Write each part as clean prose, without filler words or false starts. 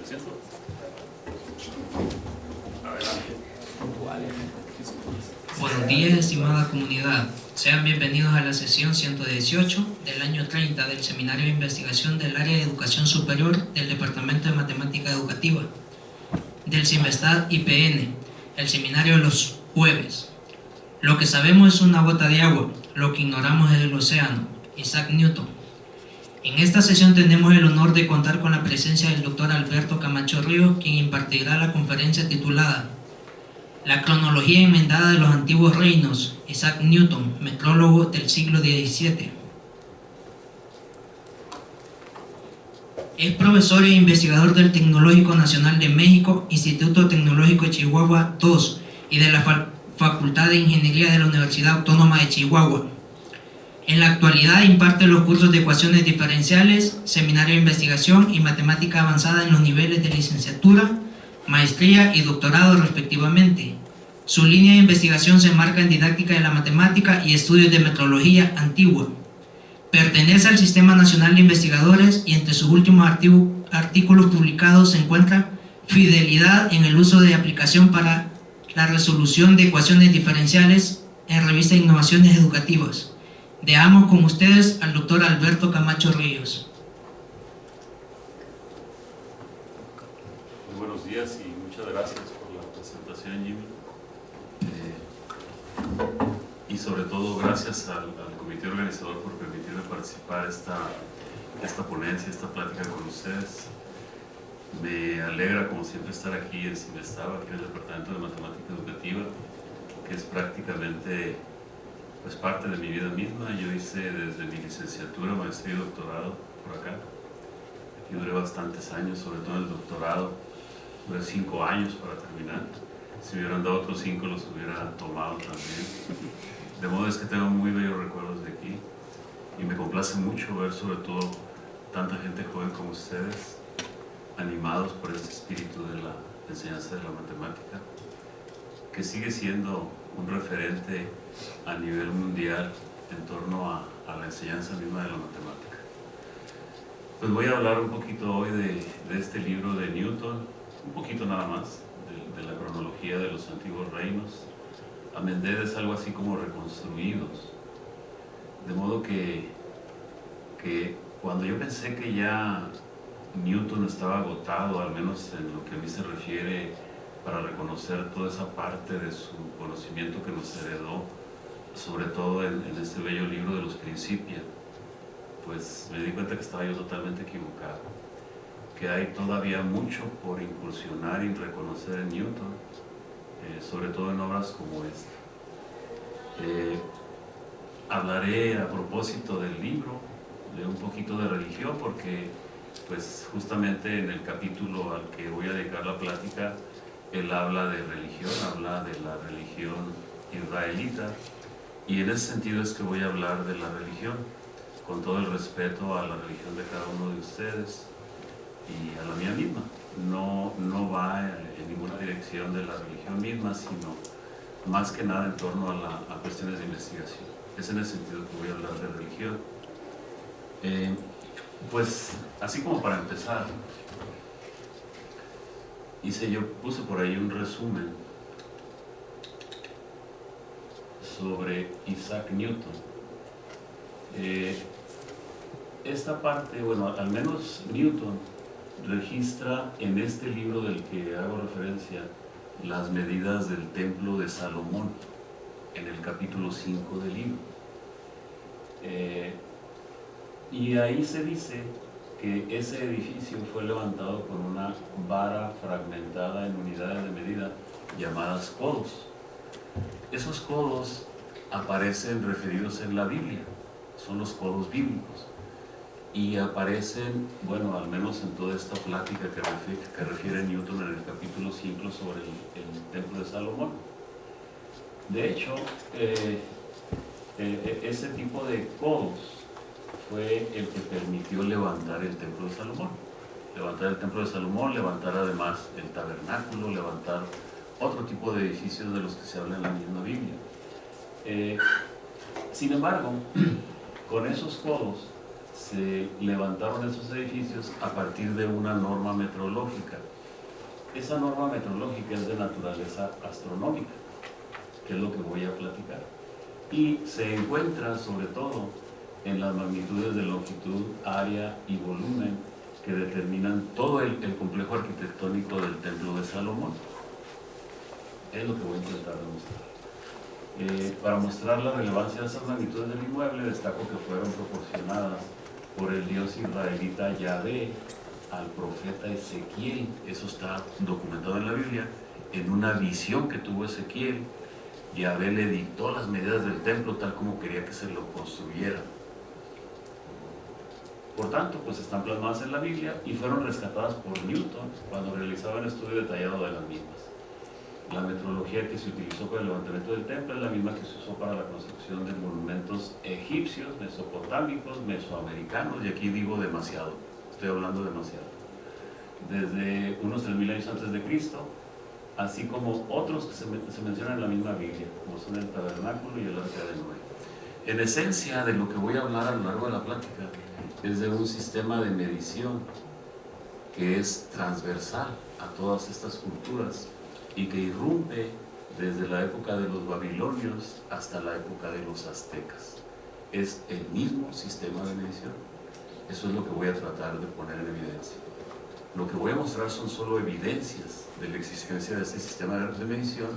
asiento. Adelante. Buenos días, estimada comunidad. Sean bienvenidos a la sesión 118 del año 30 del Seminario de Investigación del Área de Educación Superior del Departamento de Matemática Educativa del CIMESTAD IPN, el seminario de los jueves. Lo que sabemos es una gota de agua, lo que ignoramos es el océano. Isaac Newton. En esta sesión tenemos el honor de contar con la presencia del Dr. Alberto Camacho Ríos, quien impartirá la conferencia titulada La cronología enmendada de los antiguos reinos, Isaac Newton, metrólogo del siglo XVII. Es profesor e investigador del Tecnológico Nacional de México, Instituto Tecnológico de Chihuahua II y de la Facultad de Ingeniería de la Universidad Autónoma de Chihuahua. En la actualidad imparte los cursos de ecuaciones diferenciales, seminario de investigación y matemática avanzada en los niveles de licenciatura, maestría y doctorado respectivamente. Su línea de investigación se enmarca en didáctica de la matemática y estudios de metrología antigua. Pertenece al Sistema Nacional de Investigadores y entre sus últimos artículos publicados se encuentra Fidelidad en el uso de aplicación para la resolución de ecuaciones diferenciales en revista Innovaciones Educativas. Dejamos con ustedes al doctor Alberto Camacho Ríos. Muy buenos días y muchas gracias por la presentación, Jimmy. Y sobre todo gracias al comité organizador por permitirme participar esta ponencia, esta plática con ustedes. Me alegra, como siempre, estar aquí en CIMESTAD, aquí en el Departamento de Matemática Educativa, que es prácticamente pues parte de mi vida misma. Yo hice desde mi licenciatura, maestría y doctorado por acá. Aquí duré bastantes años, sobre todo en el doctorado. Duré 5 años para terminar. Si me hubieran dado otros 5 los hubiera tomado también. De modo es que tengo muy bellos recuerdos de aquí. Y me complace mucho ver sobre todo tanta gente joven como ustedes, animados por este espíritu de la enseñanza de la matemática, que sigue siendo un referente a nivel mundial en torno a la enseñanza misma de la matemática. Pues voy a hablar un poquito hoy de este libro de Newton, un poquito nada más, de la cronología de los antiguos reinos. Amended es algo así como reconstruidos, de modo que cuando yo pensé que ya Newton estaba agotado, al menos en lo que a mí se refiere, para reconocer toda esa parte de su conocimiento que nos heredó, sobre todo en este bello libro de los Principia, pues me di cuenta que estaba yo totalmente equivocado, que hay todavía mucho por incursionar y reconocer en Newton, sobre todo en obras como esta. Hablaré a propósito del libro, de un poquito de religión, porque pues justamente en el capítulo al que voy a dedicar la plática, él habla de religión, habla de la religión israelita, y en ese sentido es que voy a hablar de la religión, con todo el respeto a la religión de cada uno de ustedes y a la mía misma. No va en ninguna dirección de la religión misma, sino más que nada en torno a cuestiones de investigación. Es en ese sentido que voy a hablar de religión. Pues así como para empezar, puse por ahí un resumen sobre Isaac Newton. Esta parte, bueno, al menos Newton registra en este libro del que hago referencia las medidas del templo de Salomón, en el capítulo 5 del libro. Y ahí se dice que ese edificio fue levantado con una vara fragmentada en unidades de medida llamadas codos. Esos codos aparecen referidos en la Biblia, son los codos bíblicos, y aparecen, bueno, al menos en toda esta plática que refiere Newton en el capítulo 5 sobre el templo de Salomón. De hecho, ese tipo de codos fue el que permitió levantar el templo de Salomón. Levantar el templo de Salomón, levantar además el tabernáculo, levantar otro tipo de edificios de los que se habla en la misma Biblia. Sin embargo, con esos codos se levantaron esos edificios a partir de una norma meteorológica. Esa norma meteorológica es de naturaleza astronómica, que es lo que voy a platicar, y se encuentra sobre todo en las magnitudes de longitud, área y volumen que determinan todo el complejo arquitectónico del Templo de Salomón. Es lo que voy a intentar demostrar. Para mostrar la relevancia de esas magnitudes del inmueble, destaco que fueron proporcionadas por el dios israelita Yahvé al profeta Ezequiel. Eso está documentado en la Biblia. En una visión que tuvo Ezequiel, Yahvé le dictó las medidas del templo tal como quería que se lo construyera. Por tanto, pues están plasmadas en la Biblia y fueron rescatadas por Newton cuando realizaba un estudio detallado de las mismas. La metrología que se utilizó para el levantamiento del templo es la misma que se usó para la construcción de monumentos egipcios, mesopotámicos, mesoamericanos, y aquí digo demasiado, estoy hablando demasiado, desde unos 3000 años antes de Cristo, así como otros que se mencionan en la misma Biblia, como son el tabernáculo y el arca de Noé. En esencia, de lo que voy a hablar a lo largo de la plática es de un sistema de medición que es transversal a todas estas culturas y que irrumpe desde la época de los babilonios hasta la época de los aztecas. Es el mismo sistema de medición. Eso es lo que voy a tratar de poner en evidencia. Lo que voy a mostrar son solo evidencias de la existencia de este sistema de medición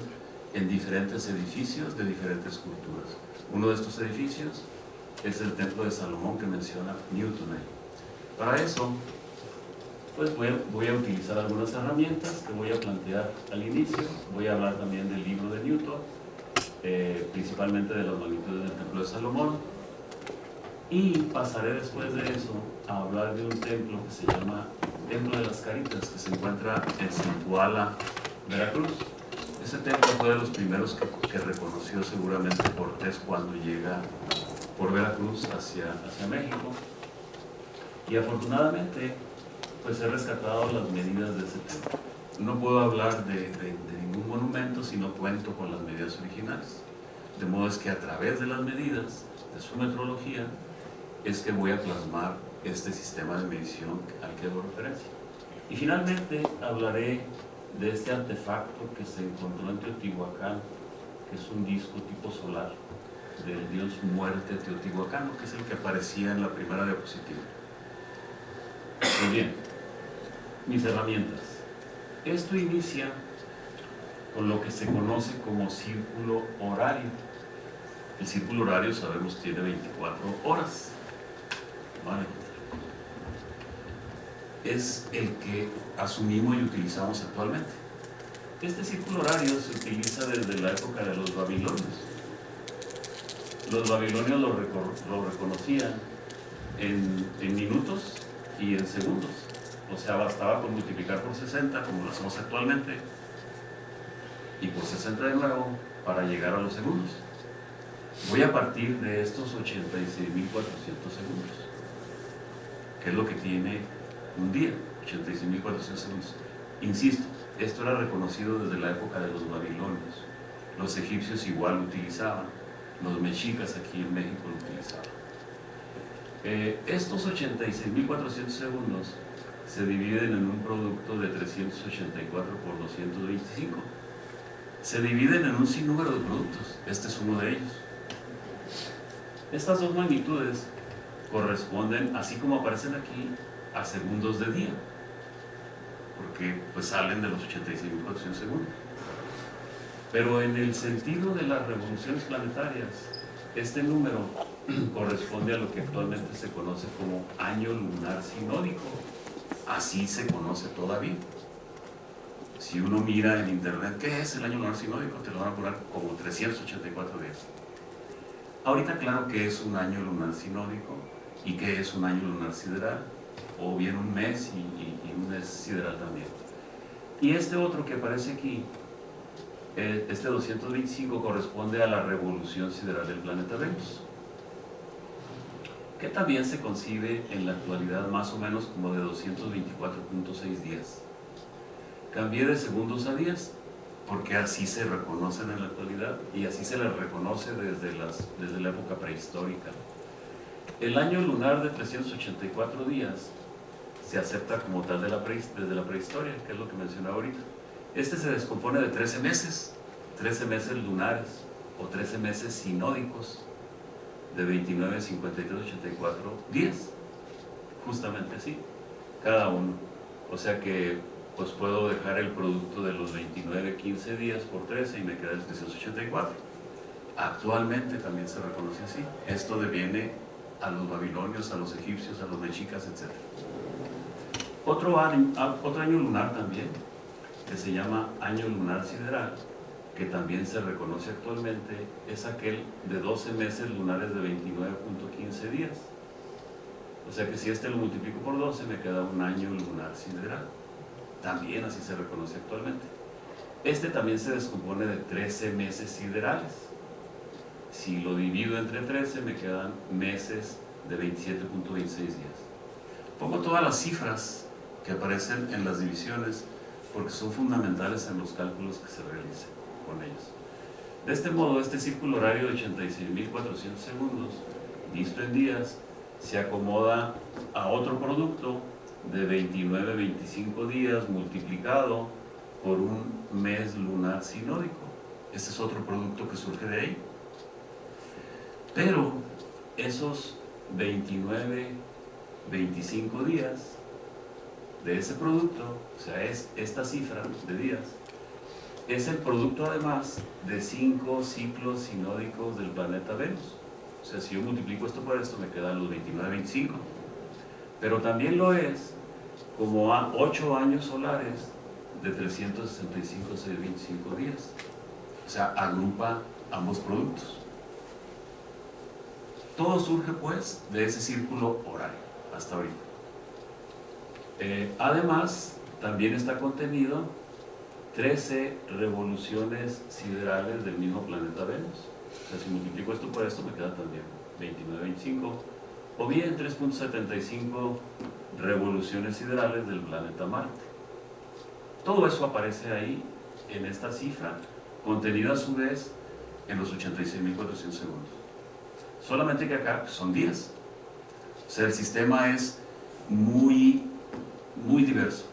en diferentes edificios de diferentes culturas. Uno de estos edificios es el Templo de Salomón que menciona Newton. Para eso, pues voy a utilizar algunas herramientas que voy a plantear al inicio. Voy a hablar también del libro de Newton, principalmente de las magnitudes del Templo de Salomón, y pasaré después de eso a hablar de un templo que se llama Templo de las Caritas, que se encuentra en Zempoala, Veracruz. Ese templo fue de los primeros que reconoció seguramente Cortés cuando llega por Veracruz hacia México, y afortunadamente pues he rescatado las medidas de ese templo. No puedo hablar de ningún monumento si no cuento con las medidas originales, de modo es que a través de las medidas de su metrología es que voy a plasmar este sistema de medición al que hago referencia. Y finalmente hablaré de este artefacto que se encontró en Teotihuacán, que es un disco tipo solar del dios muerte teotihuacano, que es el que aparecía en la primera diapositiva. Muy bien, mis herramientas. Esto inicia con lo que se conoce como círculo horario. El círculo horario, sabemos, tiene 24 horas. Vale. Es el que asumimos y utilizamos actualmente. Este círculo horario se utiliza desde la época de los babilonios. Los babilonios lo reconocían en minutos y en segundos. O sea, bastaba con multiplicar por 60, como lo hacemos actualmente, y por 60 de nuevo para llegar a los segundos. Voy a partir de estos 86.400 segundos, que es lo que tiene un día, 86.400 segundos. Insisto, esto era reconocido desde la época de los babilonios. Los egipcios igual lo utilizaban, los mexicas aquí en México lo utilizaban. Estos 86.400 segundos se dividen en un producto de 384 por 225. Se dividen en un sinnúmero de productos. Este es uno de ellos. Estas dos magnitudes corresponden, así como aparecen aquí, a segundos de día, porque pues salen de los 86.400 segundos. Pero en el sentido de las revoluciones planetarias, este número corresponde a lo que actualmente se conoce como año lunar sinódico. Así se conoce todavía. Si uno mira en internet, ¿qué es el año lunar sinódico? Te lo van a poner como 384 días. Ahorita claro que es un año lunar sinódico y que es un año lunar sideral, o bien un mes y un mes sideral también. Y este otro que aparece aquí, este 225, corresponde a la revolución sideral del planeta Venus, que también se concibe en la actualidad más o menos como de 224.6 días. Cambié de segundos a días porque así se reconocen en la actualidad y así se les reconoce desde la época prehistórica. El año lunar de 384 días se acepta como tal desde la prehistoria, que es lo que mencionaba ahorita. Este se descompone de 13 meses lunares o 13 meses sinódicos de 29, 53, 84 días, justamente así, cada uno. O sea que pues puedo dejar el producto de los 29, 15 días por 13 y me queda el 384. Actualmente también se reconoce así. Esto deviene a los babilonios, a los egipcios, a los mexicas, etc. Otro año lunar también, que se llama año lunar sideral, que también se reconoce actualmente, es aquel de 12 meses lunares de 29.15 días. O sea que si este lo multiplico por 12 me queda un año lunar sideral. También así se reconoce actualmente. Este también se descompone de 13 meses siderales. Si lo divido entre 13 me quedan meses de 27.26 días. Pongo todas las cifras que aparecen en las divisiones porque son fundamentales en los cálculos que se realicen con ellos. De este modo, este círculo horario de 86.400 segundos, visto en días, se acomoda a otro producto de 29-25 días multiplicado por un mes lunar sinódico. Este es otro producto que surge de ahí. Pero esos 29-25 días de ese producto, o sea, es esta cifra de días, es el producto además de 5 ciclos sinódicos del planeta Venus. O sea, si yo multiplico esto por esto, me quedan los 29-25. Pero también lo es como a 8 años solares de 365-625 días. O sea, agrupa ambos productos. Todo surge pues de ese círculo horario, hasta ahorita. Además, también está contenido 13 revoluciones siderales del mismo planeta Venus. O sea, si multiplico esto por esto, me queda también 29-25. O bien 3.75 revoluciones siderales del planeta Marte. Todo eso aparece ahí, en esta cifra, contenida a su vez en los 86.400 segundos. Solamente que acá son días. O sea, el sistema es muy diverso.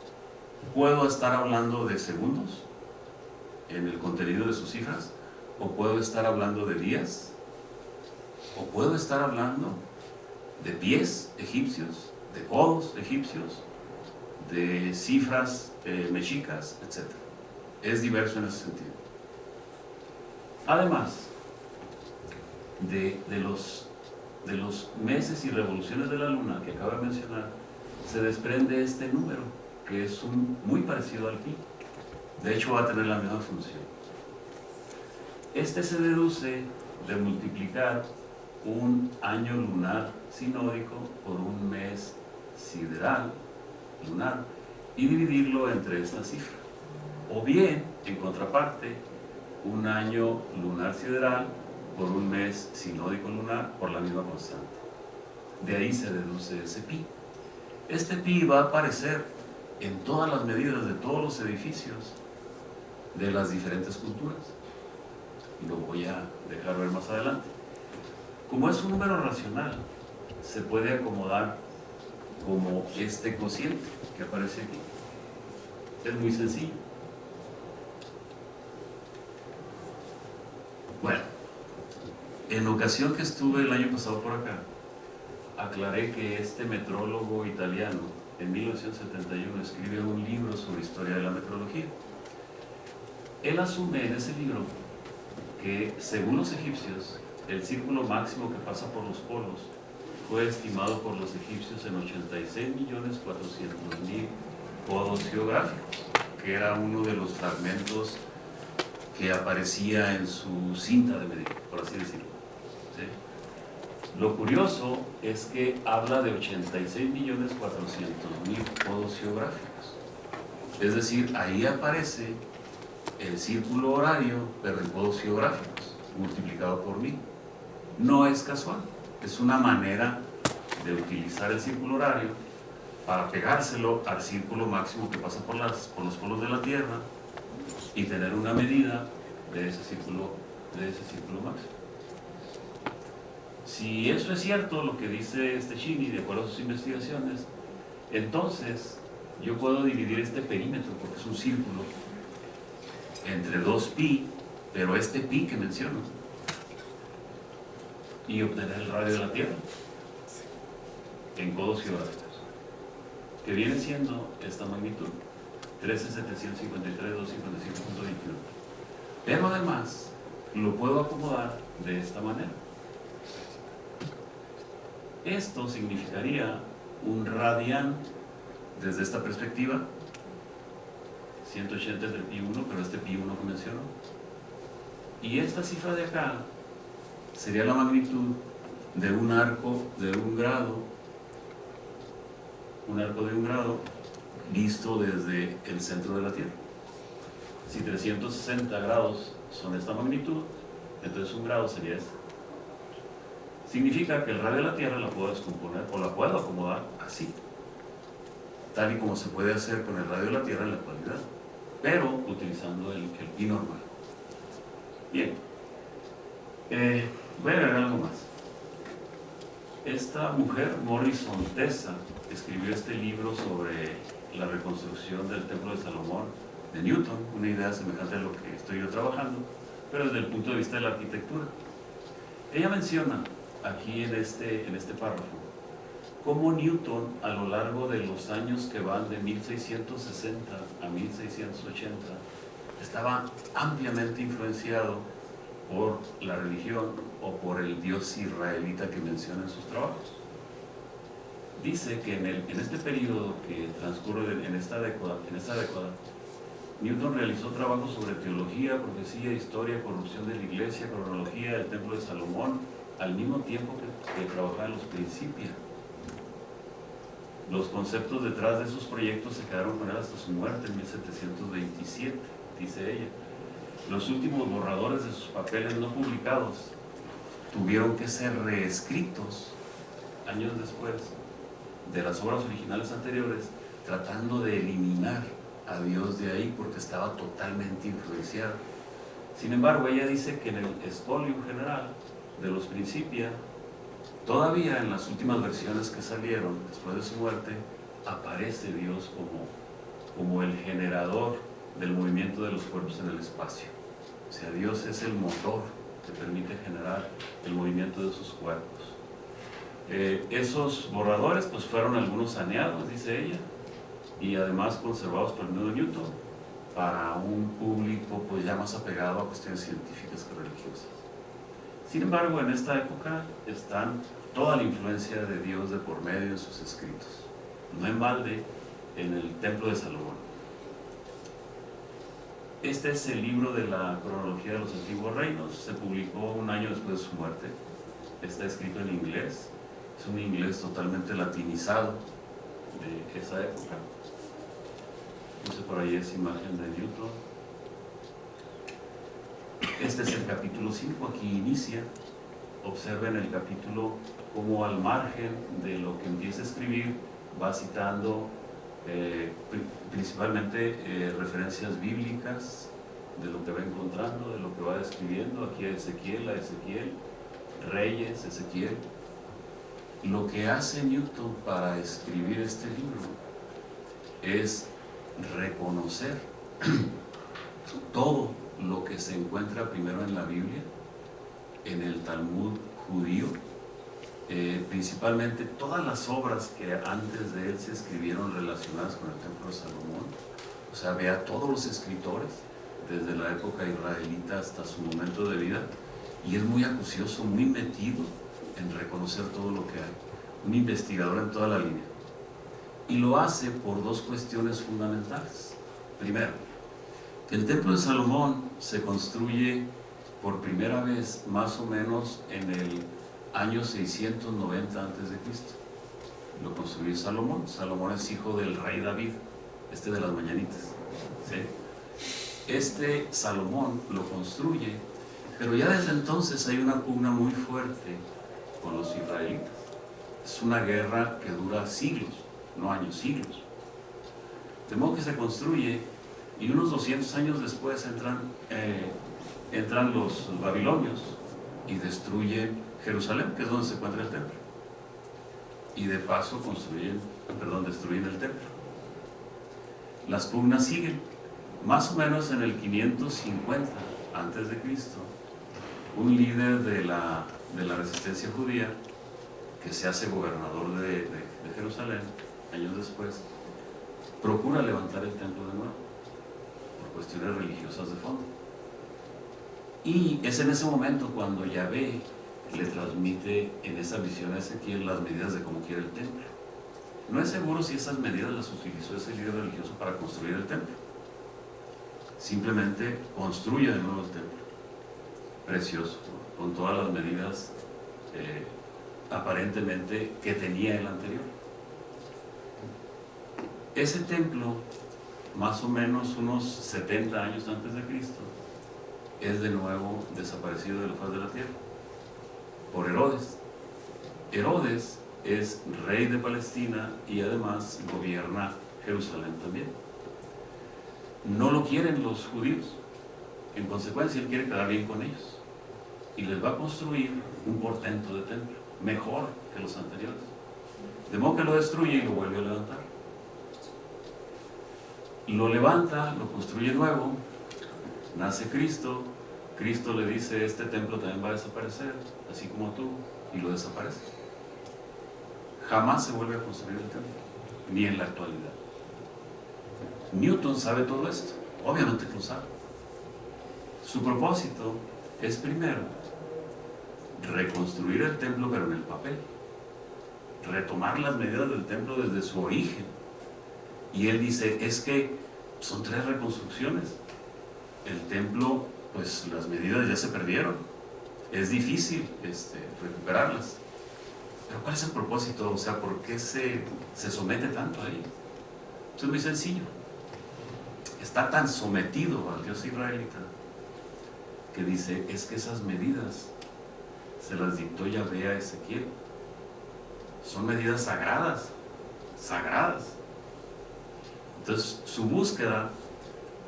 Puedo estar hablando de segundos en el contenido de sus cifras, o puedo estar hablando de días, o puedo estar hablando de pies egipcios, de codos egipcios, de cifras mexicas, etc. Es diverso en ese sentido. Además de los meses y revoluciones de la luna que acabo de mencionar, se desprende este número, que es muy parecido al pi. De hecho, va a tener la misma función. Este se deduce de multiplicar un año lunar sinódico por un mes sideral lunar y dividirlo entre esta cifra. O bien, en contraparte, un año lunar sideral por un mes sinódico lunar por la misma constante. De ahí se deduce ese pi. Este pi va a aparecer en todas las medidas de todos los edificios de las diferentes culturas. Y lo voy a dejar ver más adelante. Como es un número racional, se puede acomodar como este cociente que aparece aquí. Es muy sencillo. Bueno, en ocasión que estuve el año pasado por acá, aclaré que este metrólogo italiano en 1971 escribe un libro sobre historia de la metrología. Él asume en ese libro que, según los egipcios, el círculo máximo que pasa por los polos fue estimado por los egipcios en 86.400.000 codos geográficos, que era uno de los fragmentos que aparecía en su cinta de medir, por así decirlo. ¿Sí? Lo curioso es que habla de 86.400.000 codos geográficos. Es decir, ahí aparece el círculo horario, pero en codos geográficos, multiplicado por 1000. No es casual, es una manera de utilizar el círculo horario para pegárselo al círculo máximo que pasa por los polos de la Tierra y tener una medida de ese círculo máximo. Si eso es cierto, lo que dice este Chini, de acuerdo a sus investigaciones, entonces yo puedo dividir este perímetro, porque es un círculo, entre 2pi, pero este pi que menciono, y obtener el radio de la Tierra en codos geográficos, que viene siendo esta magnitud, 13,753,255,21. Pero además lo puedo acomodar de esta manera. Esto significaría un radián desde esta perspectiva, 180 entre pi1, pero este pi1 que menciono, y esta cifra de acá sería la magnitud de un arco de un grado visto desde el centro de la Tierra. Si 360 grados son esta magnitud, entonces un grado sería este. Significa que el radio de la Tierra la puedo descomponer o la puedo acomodar así, tal y como se puede hacer con el radio de la Tierra en la actualidad, pero utilizando el pi normal. Bien, voy a agregar algo más. Esta mujer, Morrison Tessa, escribió este libro sobre la reconstrucción del Templo de Salomón de Newton, una idea semejante a lo que estoy yo trabajando, pero desde el punto de vista de la arquitectura. Ella menciona aquí en este párrafo cómo Newton, a lo largo de los años que van de 1660 a 1680, estaba ampliamente influenciado por la religión o por el dios israelita que menciona en sus trabajos. Dice que en este periodo que transcurre en esta década, Newton realizó trabajos sobre teología, profecía, historia, corrupción de la iglesia, cronología del Templo de Salomón, al mismo tiempo que trabajaba en los Principia. Los conceptos detrás de esos proyectos se quedaron con él hasta su muerte en 1727, dice ella. Los últimos borradores de sus papeles no publicados tuvieron que ser reescritos años después de las obras originales anteriores, tratando de eliminar a Dios de ahí porque estaba totalmente influenciado. Sin embargo, ella dice que en el Scholium general de los Principia, todavía en las últimas versiones que salieron después de su muerte, aparece Dios como el generador del movimiento de los cuerpos en el espacio. O sea, Dios es el motor que permite generar el movimiento de esos cuerpos. Esos borradores pues fueron algunos saneados, dice ella, y además conservados por el mismo Newton para un público pues ya más apegado a cuestiones científicas que religiosas. Sin embargo, en esta época están toda la influencia de Dios de por medio en sus escritos, no en balde en el Templo de Salomón. Este es el libro de la cronología de los antiguos reinos, se publicó un año después de su muerte, está escrito en inglés, es un inglés totalmente latinizado de esa época. Puse por ahí esa imagen de Newton. Este es el capítulo 5, aquí inicia. Observen el capítulo como al margen de lo que empieza a escribir va citando principalmente referencias bíblicas de lo que va encontrando, de lo que va describiendo. Aquí a Ezequiel, Reyes, Ezequiel. Lo que hace Newton para escribir este libro es reconocer todo lo que se encuentra primero en la Biblia, en el Talmud judío, principalmente todas las obras que antes de él se escribieron relacionadas con el Templo de Salomón. O sea, ve a todos los escritores desde la época israelita hasta su momento de vida, y es muy acucioso, muy metido en reconocer todo lo que hay, un investigador en toda la línea, y lo hace por dos cuestiones fundamentales. Primero, que el Templo de Salomón se construye por primera vez más o menos en el año 690 a.C. Lo construyó Salomón. Salomón es hijo del rey David, de las mañanitas, ¿sí? Este Salomón lo construye, pero ya desde entonces hay una pugna muy fuerte con los israelitas. Es una guerra que dura siglos, no años, siglos. De modo que se construye, y unos 200 años después entran los babilonios y destruyen Jerusalén, que es donde se encuentra el templo. Y de paso destruyen el templo. Las pugnas siguen. Más o menos en el 550 antes de Cristo, un líder de la resistencia judía, que se hace gobernador de Jerusalén, años después, procura levantar el templo de nuevo, por cuestiones religiosas de fondo. Y es en ese momento cuando Yahvé le transmite en esa visión a Ezequiel las medidas de cómo quiere el templo. No es seguro si esas medidas las utilizó ese líder religioso para construir el templo. Simplemente construye de nuevo el templo, precioso, con todas las medidas aparentemente que tenía el anterior. Ese templo, más o menos unos 70 años antes de Cristo, es de nuevo desaparecido de la faz de la tierra por Herodes. Herodes es rey de Palestina y además gobierna Jerusalén también. No lo quieren los judíos, en consecuencia él quiere quedar bien con ellos y les va a construir un portento de templo mejor que los anteriores, de modo que lo destruye y lo vuelve a levantar. Lo levanta, lo construye nuevo, nace Cristo. Cristo le dice: este templo también va a desaparecer, así como tú, y lo desaparece. Jamás se vuelve a construir el templo, ni en la actualidad. Newton sabe todo esto, obviamente que lo sabe. Su propósito es primero reconstruir el templo, pero en el papel, retomar las medidas del templo desde su origen. Y él dice: es que son 3 reconstrucciones. El templo, pues las medidas ya se perdieron, es difícil recuperarlas. Pero ¿cuál es el propósito? O sea, ¿por qué se somete tanto a ello? Eso es muy sencillo. Está tan sometido al Dios israelita que dice: es que esas medidas se las dictó Yahvé a Ezequiel. Son medidas sagradas, sagradas. Entonces su búsqueda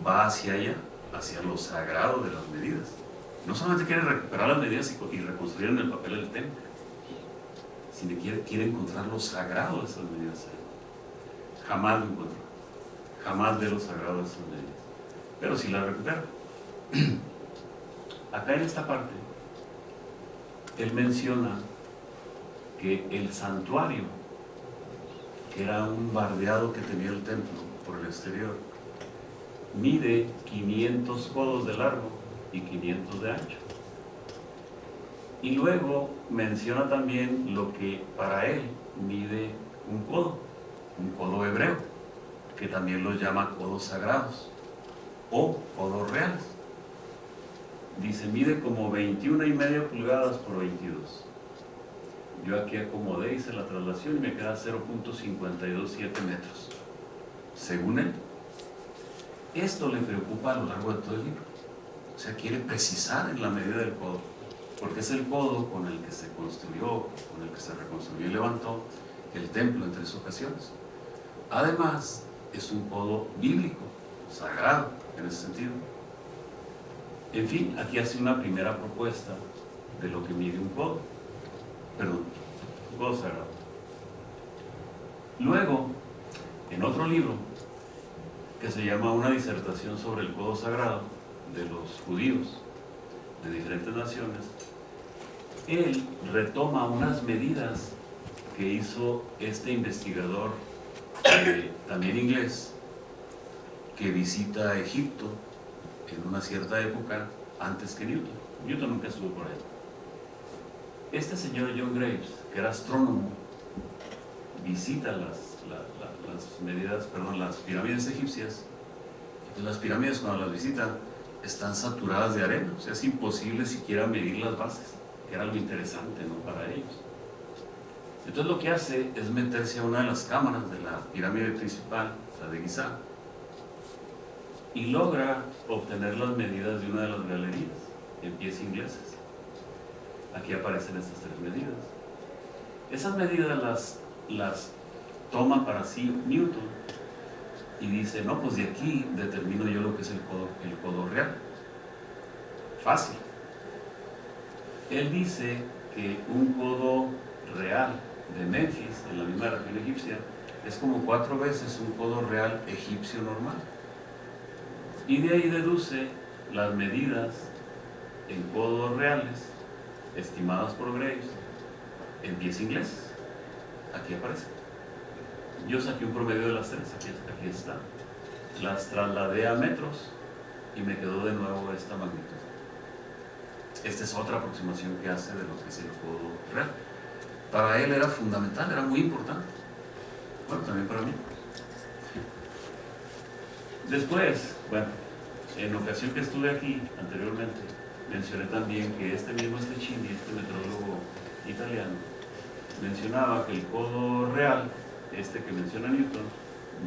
va hacia allá, hacia lo sagrado de las medidas. No solamente quiere recuperar las medidas y reconstruir en el papel el templo, sino quiere encontrar lo sagrado de esas medidas. Jamás lo encontró, jamás ve lo sagrado de esas medidas, pero sí las recupera. Acá en esta parte él menciona que el santuario, que era un bardeado que tenía el templo por el exterior, mide 500 codos de largo y 500 de ancho. Y luego menciona también lo que para él mide un codo hebreo, que también los llama codos sagrados o codos reales. Dice: mide como 21,5 pulgadas por 22. Yo aquí acomodé, hice la traslación y me queda 0.527 metros, según él. Esto le preocupa a lo largo de todo el libro. O sea, quiere precisar en la medida del codo, porque es el codo con el que se construyó, con el que se reconstruyó y levantó el templo en 3 ocasiones. Además, es un codo bíblico, sagrado en ese sentido. En fin, aquí hace una primera propuesta de lo que mide un codo sagrado. Luego, en otro libro que se llama Una disertación sobre el codo sagrado de los judíos de diferentes naciones, él retoma unas medidas que hizo este investigador también inglés, que visita Egipto en una cierta época antes que Newton. Newton nunca estuvo por ahí. Este señor John Graves, que era astrónomo, visita las pirámides egipcias. Entonces, las pirámides, cuando las visitan, están saturadas de arena, o sea, es imposible siquiera medir las bases, que era algo interesante, ¿no?, para ellos. Entonces lo que hace es meterse a una de las cámaras de la pirámide principal, la de Giza, y logra obtener las medidas de una de las galerías en pies ingleses. Aquí aparecen estas 3 medidas. Esas medidas las toma para sí Newton y dice: no, pues de aquí determino yo lo que es el codo real. Fácil. Él dice que un codo real de Memphis, en la misma región egipcia, es como 4 veces un codo real egipcio normal. Y de ahí deduce las medidas en codos reales, estimadas por Graves, en pies ingleses. Aquí aparece. Yo saqué un promedio de las 3, aquí está. Las trasladé a metros y me quedó de nuevo esta magnitud. Esta es otra aproximación que hace de lo que es el codo real. Para él era fundamental, era muy importante. Bueno, también para mí. Después, bueno, en ocasión que estuve aquí anteriormente, mencioné también que este mismo Stecchini, este metrólogo italiano, mencionaba que el codo real, este que menciona Newton,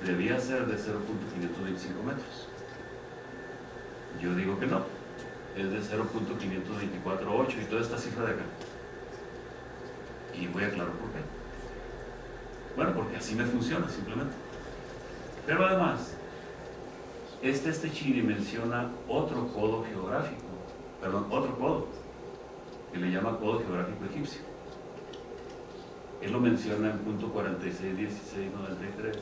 debía ser de 0.525 metros. Yo digo que no, es de 0.5248 y toda esta cifra de acá. Y voy a aclarar por qué. Bueno, porque así me funciona simplemente. Pero además, este Stecchini menciona otro codo geográfico, otro codo, que le llama codo geográfico egipcio. Él lo menciona en punto 461693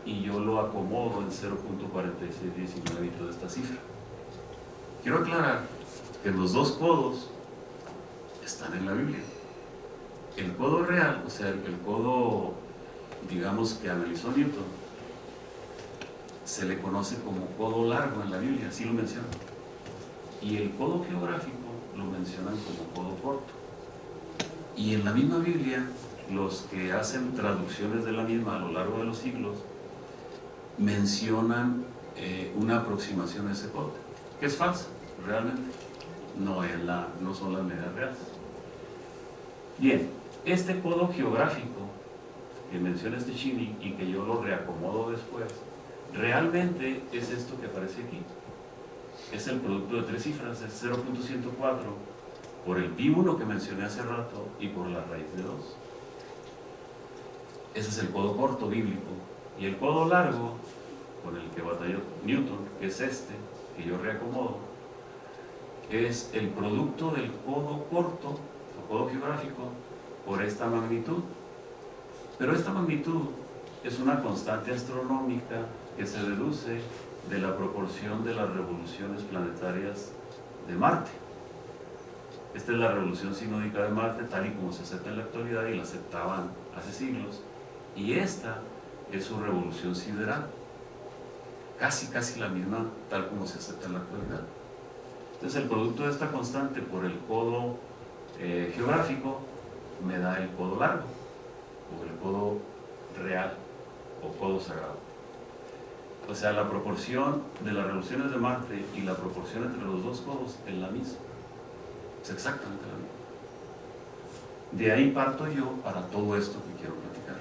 y yo lo acomodo en 0.4619 y toda esta cifra. Quiero aclarar que los dos codos están en la Biblia. El codo real, o sea, el codo, digamos, que analizó Newton, se le conoce como codo largo en la Biblia, así lo menciona. Y el codo geográfico lo mencionan como codo corto. Y en la misma Biblia, los que hacen traducciones de la misma a lo largo de los siglos, mencionan una aproximación a ese codo, que es falsa, realmente. No son las medidas reales. Bien, este codo geográfico que menciona Stecchini y que yo lo reacomodo después, realmente es esto que aparece aquí. Es el producto de 3 cifras, es 0.104 por el pi1 que mencioné hace rato y por la raíz de 2. Ese es el codo corto bíblico. Y el codo largo, con el que batalló Newton, que es este, que yo reacomodo, es el producto del codo corto, o codo geográfico, por esta magnitud. Pero esta magnitud es una constante astronómica que se deduce de la proporción de las revoluciones planetarias de Marte. Esta es la revolución sinódica de Marte, tal y como se acepta en la actualidad y la aceptaban hace siglos. Y esta es su revolución sideral, casi la misma, tal como se acepta en la actualidad. Entonces el producto de esta constante por el codo geográfico me da el codo largo, o el codo real, o codo sagrado. O sea, la proporción de las revoluciones de Marte y la proporción entre los dos codos es la misma. Es exactamente la misma. De ahí parto yo para todo esto que quiero platicar.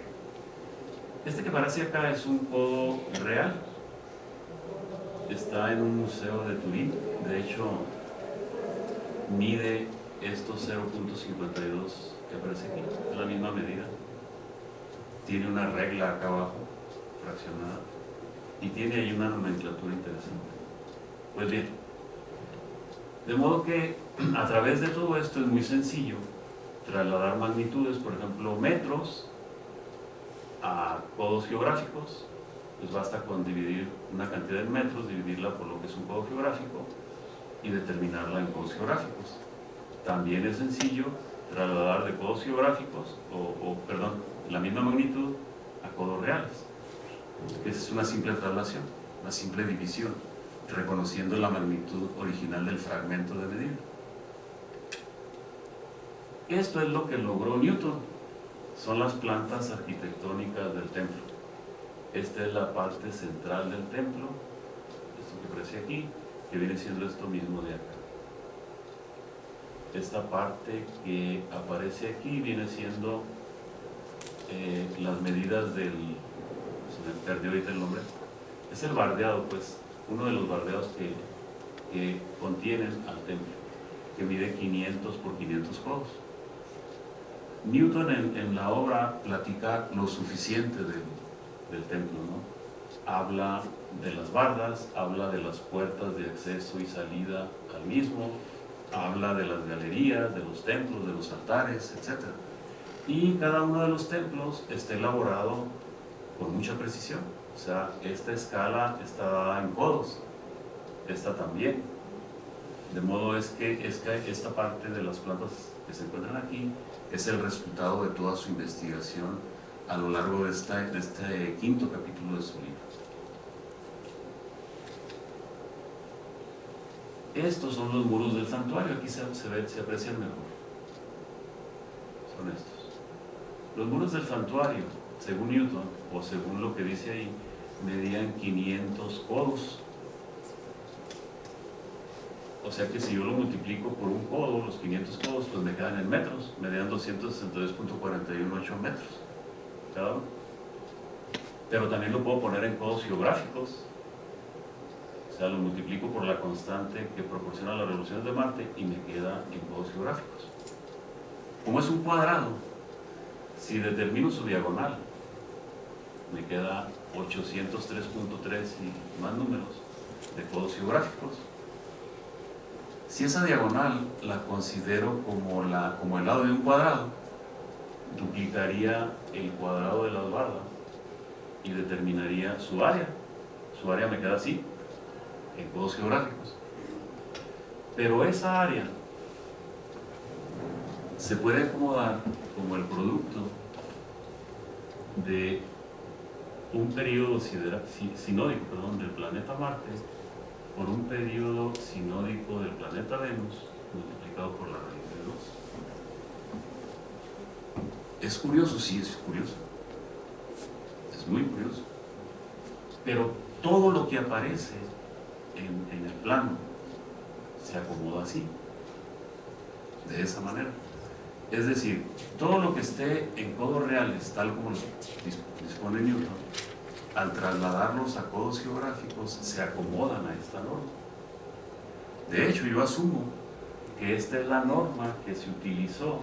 Este que aparece acá es un codo real. Está en un museo de Turín. De hecho, mide estos 0.52 que aparece aquí. Es la misma medida. Tiene una regla acá abajo, fraccionada. Y tiene ahí una nomenclatura interesante. Pues bien, de modo que a través de todo esto es muy sencillo trasladar magnitudes, por ejemplo, metros a codos geográficos. Pues basta con dividir una cantidad de metros, dividirla por lo que es un codo geográfico y determinarla en codos geográficos. También es sencillo trasladar de codos geográficos, la misma magnitud a codos reales. Es una simple traslación, una simple división, reconociendo la magnitud original del fragmento de medida. Esto es lo que logró Newton. Son las plantas arquitectónicas del templo. Esta es la parte central del templo, esto que aparece aquí, que viene siendo esto mismo de acá. Esta parte que aparece aquí viene siendo las medidas del... se me perdió ahorita el nombre. Es el bardeado, pues, uno de los bardeados que contienen al templo, que mide 500 por 500 codos. Newton en la obra platica lo suficiente del templo, ¿no? Habla de las bardas, habla de las puertas de acceso y salida al mismo, habla de las galerías, de los templos, de los altares, etc. Y cada uno de los templos está elaborado con mucha precisión. O sea, esta escala está dada en codos, esta también. De modo es que esta parte de las plantas que se encuentran aquí es el resultado de toda su investigación a lo largo de este quinto capítulo de su libro. Estos son los muros del santuario, aquí se aprecian mejor. Son estos. Los muros del santuario, según Newton, o según lo que dice ahí, medían 500 codos. O sea que si yo lo multiplico por un codo, los 500 codos, pues me quedan en metros, medían 262.418 metros cada uno. Pero también lo puedo poner en codos geográficos. O sea, lo multiplico por la constante que proporciona las revoluciones de Marte y me queda en codos geográficos. Como es un cuadrado, si determino su diagonal, me queda 803.3 y más números de codos geográficos. Si esa diagonal la considero como el lado de un cuadrado, duplicaría el cuadrado de las bardas y determinaría su área. Su área me queda así, en codos geográficos. Pero esa área se puede acomodar como el producto de un periodo sinódico del planeta Marte por un periodo sinódico del planeta Venus multiplicado por la raíz de 2. ¿Es curioso? Sí, es curioso. Es muy curioso. Pero todo lo que aparece en el plano se acomoda así, de esa manera. Es decir, todo lo que esté en codos reales, tal como lo dispone Newton, al trasladarlos a codos geográficos, se acomodan a esta norma. De hecho, yo asumo que esta es la norma que se utilizó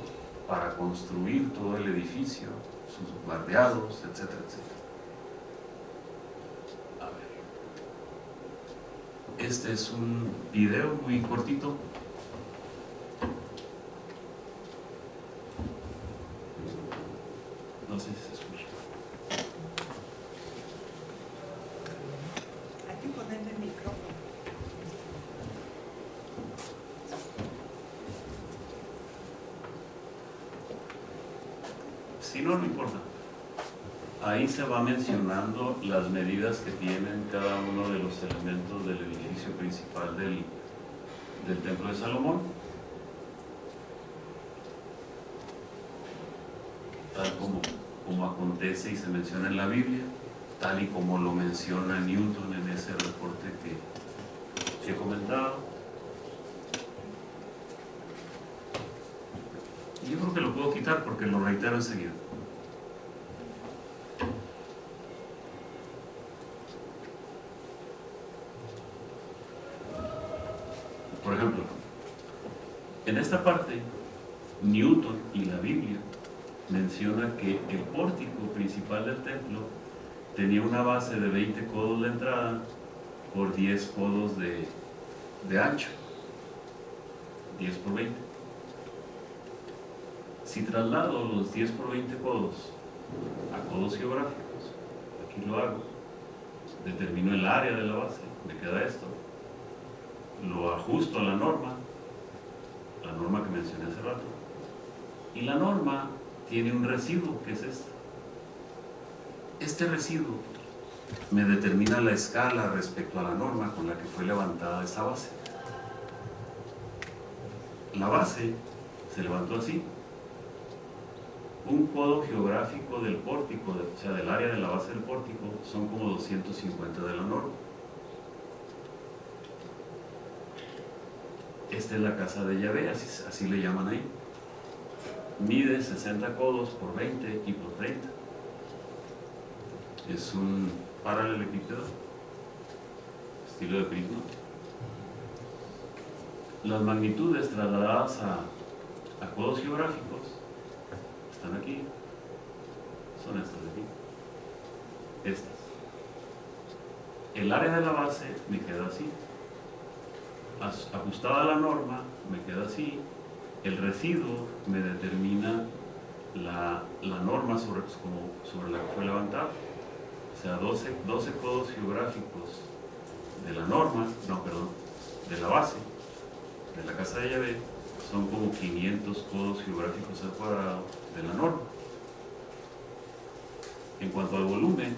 para construir todo el edificio, sus bardeados, etcétera, etcétera. A ver. Este es un video muy cortito. No sé si se escucha. Hay que ponerle el micrófono. Si no, no importa. Ahí se va mencionando las medidas que tienen cada uno de los elementos del edificio principal del Templo de Salomón. Tal como acontece y se menciona en la Biblia, tal y como lo menciona Newton en ese reporte que he comentado. Y yo creo que lo puedo quitar porque lo reitero enseguida. Por ejemplo, en esta parte, Newton y la Biblia menciona que el pórtico principal del templo tenía una base de 20 codos de entrada por 10 codos de ancho, 10 por 20. Si traslado los 10 por 20 codos a codos geográficos, aquí lo hago, determino el área de la base, me queda esto, lo ajusto a la norma que mencioné hace rato, y la norma tiene un residuo que es este. Este residuo me determina la escala respecto a la norma con la que fue levantada esa base. La base se levantó así. Un codo geográfico del pórtico, o sea, del área de la base del pórtico, son como 250 de la norma. Esta es la casa de Yahvé, así le llaman ahí. Mide 60 codos por 20 y por 30. Es un paralelepípedo, estilo de prisma. Las magnitudes trasladadas a codos geográficos están aquí, son estas de aquí, estas. El área de la base me queda así, ajustada a la norma, me queda así. El residuo me determina la norma sobre la que fue levantada. O sea, 12 codos geográficos de la norma, no, perdón, de la base, de la casa de llave, son como 500 codos geográficos al cuadrado de la norma. En cuanto al volumen,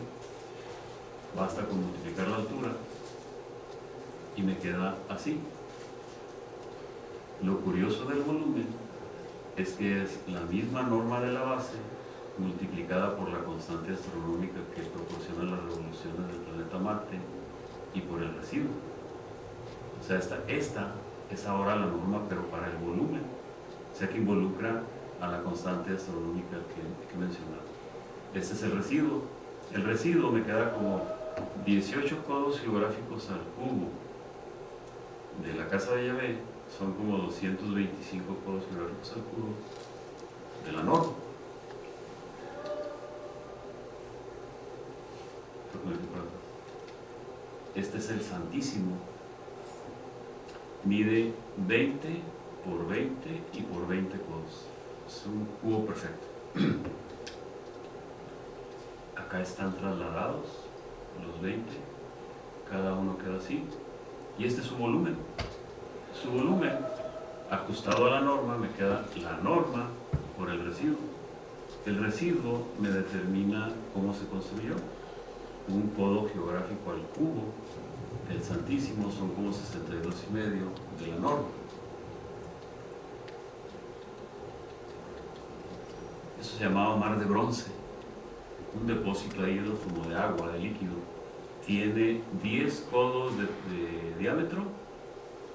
basta con multiplicar la altura y me queda así. Lo curioso del volumen es que es la misma norma de la base multiplicada por la constante astronómica que proporciona las revoluciones del planeta Marte y por el residuo. O sea, esta es ahora la norma, pero para el volumen. O sea, que involucra a la constante astronómica que mencionaba. Este es el residuo. El residuo me queda como 18 codos geográficos al cubo de la casa de Yahvé, son como 225 codos geográficos al cubo de la norma. Este es el Santísimo. Mide 20 por 20 y por 20 codos. Es un cubo perfecto. Acá están trasladados los 20. Cada uno queda así. Y este es su volumen. Su volumen, ajustado a la norma, me queda la norma por el residuo. El residuo me determina cómo se construyó. Un codo geográfico al cubo del Santísimo son como 62,5 de la norma. Eso se llamaba mar de bronce, un depósito ahí como de agua, de líquido. Tiene 10 codos de diámetro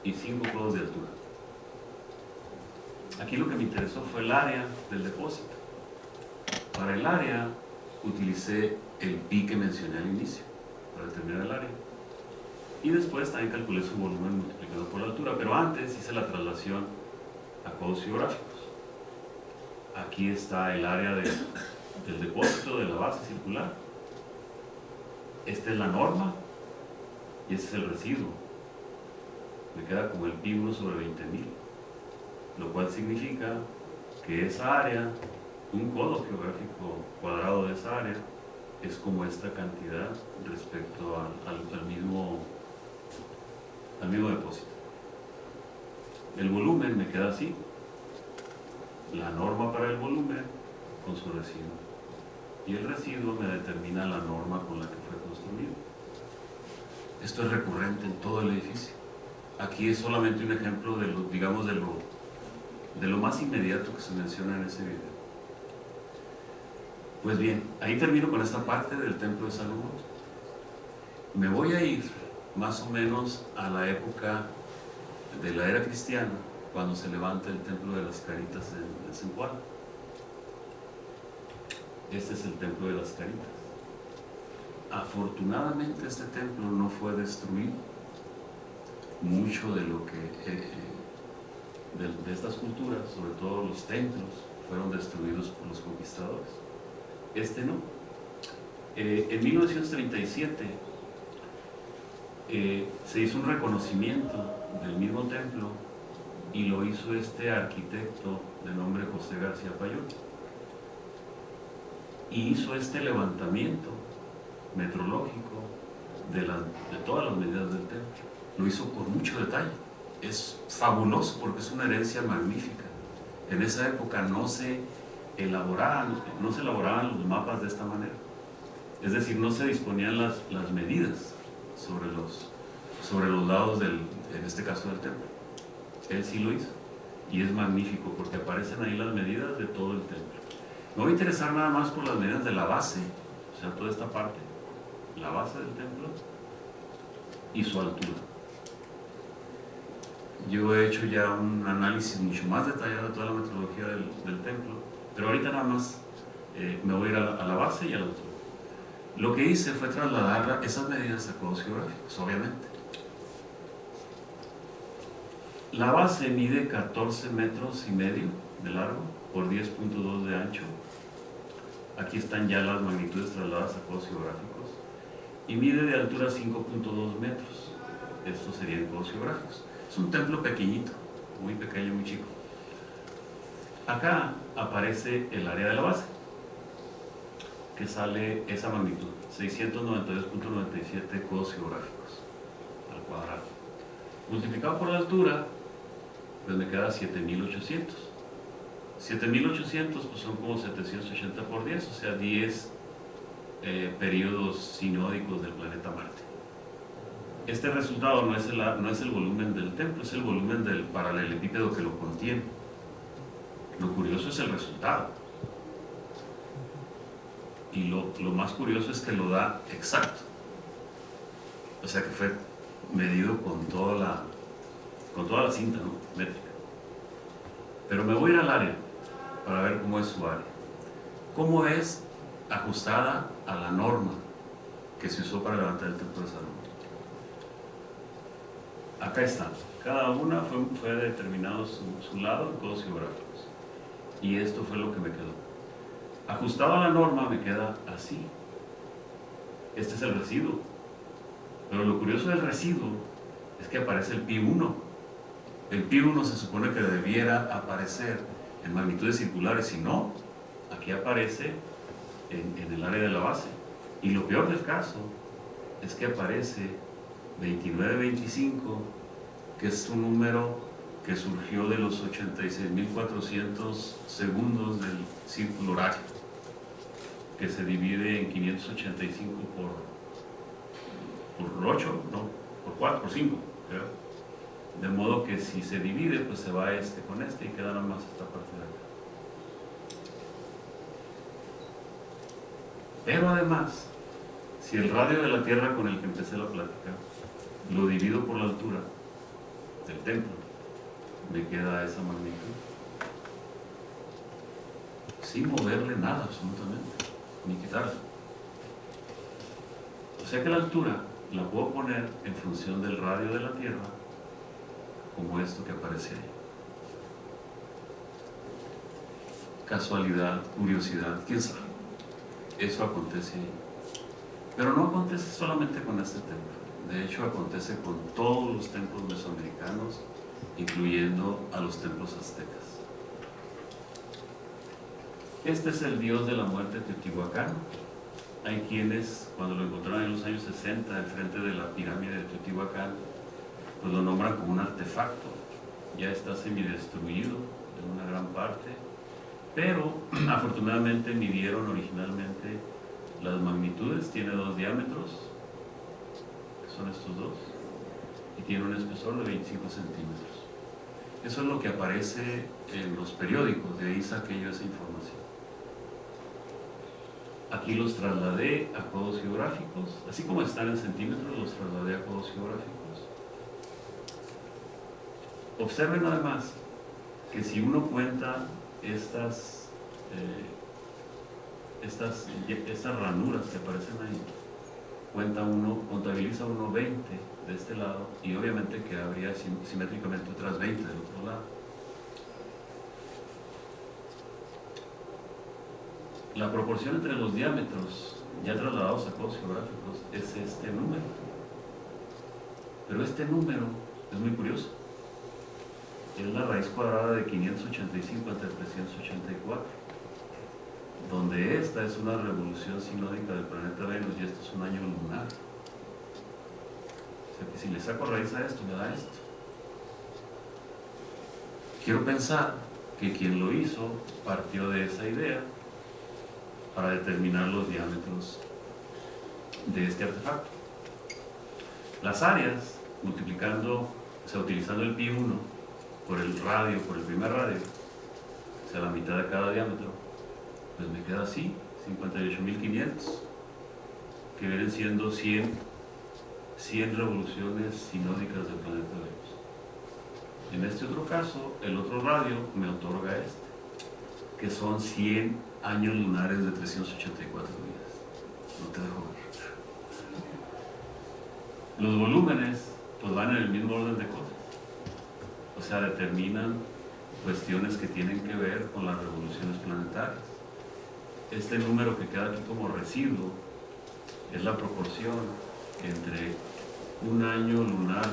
y 5 codos de altura. Aquí lo que me interesó fue el área del depósito. Para el área utilicé el pi que mencioné al inicio para determinar el área, y después también calculé su volumen multiplicado por la altura, pero antes hice la traslación a codos geográficos. Aquí está el área del depósito de la base circular. Esta es la norma y este es el residuo. Me queda como el pi 1 sobre 20.000, lo cual significa que esa área, un codo geográfico cuadrado de esa área, es como esta cantidad respecto al mismo depósito. El volumen me queda así, la norma para el volumen con su residuo, y el residuo me determina la norma con la que fue construido. Esto es recurrente en todo el edificio. Aquí es solamente un ejemplo de lo, digamos, de lo más inmediato que se menciona en ese video. Pues bien, ahí termino con esta parte del templo de Salomón. Me voy a ir más o menos a la época de la era cristiana, cuando se levanta el templo de las Caritas en San Juan. Este es el templo de las Caritas. Afortunadamente este templo no fue destruido. Mucho de lo que de estas culturas, sobre todo los templos, fueron destruidos por los conquistadores. Este no. En 1937 se hizo un reconocimiento del mismo templo y lo hizo este arquitecto de nombre José García Payón, y hizo este levantamiento metrológico de todas las medidas del templo. Lo hizo con mucho detalle. Es fabuloso porque es una herencia magnífica. En esa época no se elaboraban los mapas de esta manera. Es decir, no se disponían las medidas sobre los lados en este caso del templo. Él sí lo hizo, y es magnífico porque aparecen ahí las medidas de todo el templo. Me voy a interesar nada más por las medidas de la base, o sea, toda esta parte, la base del templo y su altura. Yo he hecho ya un análisis mucho más detallado de toda la metodología del templo, pero ahorita nada más me voy a ir a la base y a la altura. Lo que hice fue trasladar esas medidas a codos geográficos, obviamente. La base mide 14,5 metros de largo por 10,2 de ancho. Aquí están ya las magnitudes trasladadas a codos geográficos. Y mide de altura 5,2 metros. Estos serían codos geográficos. Es un templo pequeñito, muy pequeño, muy chico. Acá aparece el área de la base, que sale esa magnitud, 692.97 codos geográficos al cuadrado. Multiplicado por la altura, pues me queda 7800. 7800 pues son como 780 por 10, o sea, 10 periodos sinódicos del planeta Marte. Este resultado no es el volumen del templo, es el volumen del paralelepípedo que lo contiene. Lo curioso es el resultado. Y lo más curioso es que lo da exacto. O sea que fue medido con toda la cinta, ¿no?, métrica. Pero me voy a ir al área para ver cómo es su área. Cómo es ajustada a la norma que se usó para levantar el templo de Salomón. Acá está. Cada una fue determinado su lado en codos geográficos. Y esto fue lo que me quedó. Ajustado a la norma me queda así. Este es el residuo. Pero lo curioso del residuo es que aparece el pi1. El pi1 se supone que debiera aparecer en magnitudes circulares, y no, aquí aparece en el área de la base. Y lo peor del caso es que aparece 2925, que es un número que surgió de los 86.400 segundos del círculo horario, que se divide en 585 por 8, no, por 4, por 5, creo. De modo que si se divide, pues se va este con este y queda nada más esta parte de acá. Pero además, si el radio de la Tierra con el que empecé la plática lo divido por la altura del templo, me queda esa magnitud, sin moverle nada absolutamente, ni quitarla. O sea que la altura la puedo poner en función del radio de la Tierra, como esto que aparece ahí. Casualidad, curiosidad, quién sabe. Eso acontece ahí. Pero no acontece solamente con este templo. De hecho, acontece con todos los templos mesoamericanos, incluyendo a los templos aztecas. Este es el dios de la muerte teotihuacano. Hay quienes, cuando lo encontraron en los años 60, enfrente de la pirámide de Teotihuacán, pues lo nombran como un artefacto. Ya está semidestruido en una gran parte, pero afortunadamente midieron originalmente las magnitudes. Tiene 2 diámetros, que son estos dos, y tiene un espesor de 25 centímetros. Eso es lo que aparece en los periódicos, de ahí saqué yo esa información. Aquí los trasladé a codos geográficos, así como están en centímetros, los trasladé a codos geográficos. Observen además que si uno cuenta estas ranuras que aparecen ahí, contabiliza uno 20 de este lado, y obviamente que habría simétricamente otras 20 del otro lado. La proporción entre los diámetros ya trasladados a codos geográficos es este número. Pero este número es muy curioso. Es la raíz cuadrada de 585 entre 384, donde esta es una revolución sinódica del planeta Venus y esto es un año lunar. O sea que si le saco raíz a esto, me da esto. Quiero pensar que quien lo hizo partió de esa idea para determinar los diámetros de este artefacto. Las áreas, multiplicando, o sea, utilizando el pi1 por el radio, por el primer radio, o sea, la mitad de cada diámetro, pues me queda así, 58.500, que vienen siendo 100 revoluciones sinódicas del planeta Venus. En este otro caso, el otro radio me otorga este, que son 100 años lunares de 384 días. No te dejo ver. Los volúmenes pues van en el mismo orden de cosas. O sea, determinan cuestiones que tienen que ver con las revoluciones planetarias. Este número que queda aquí como residuo es la proporción entre un año lunar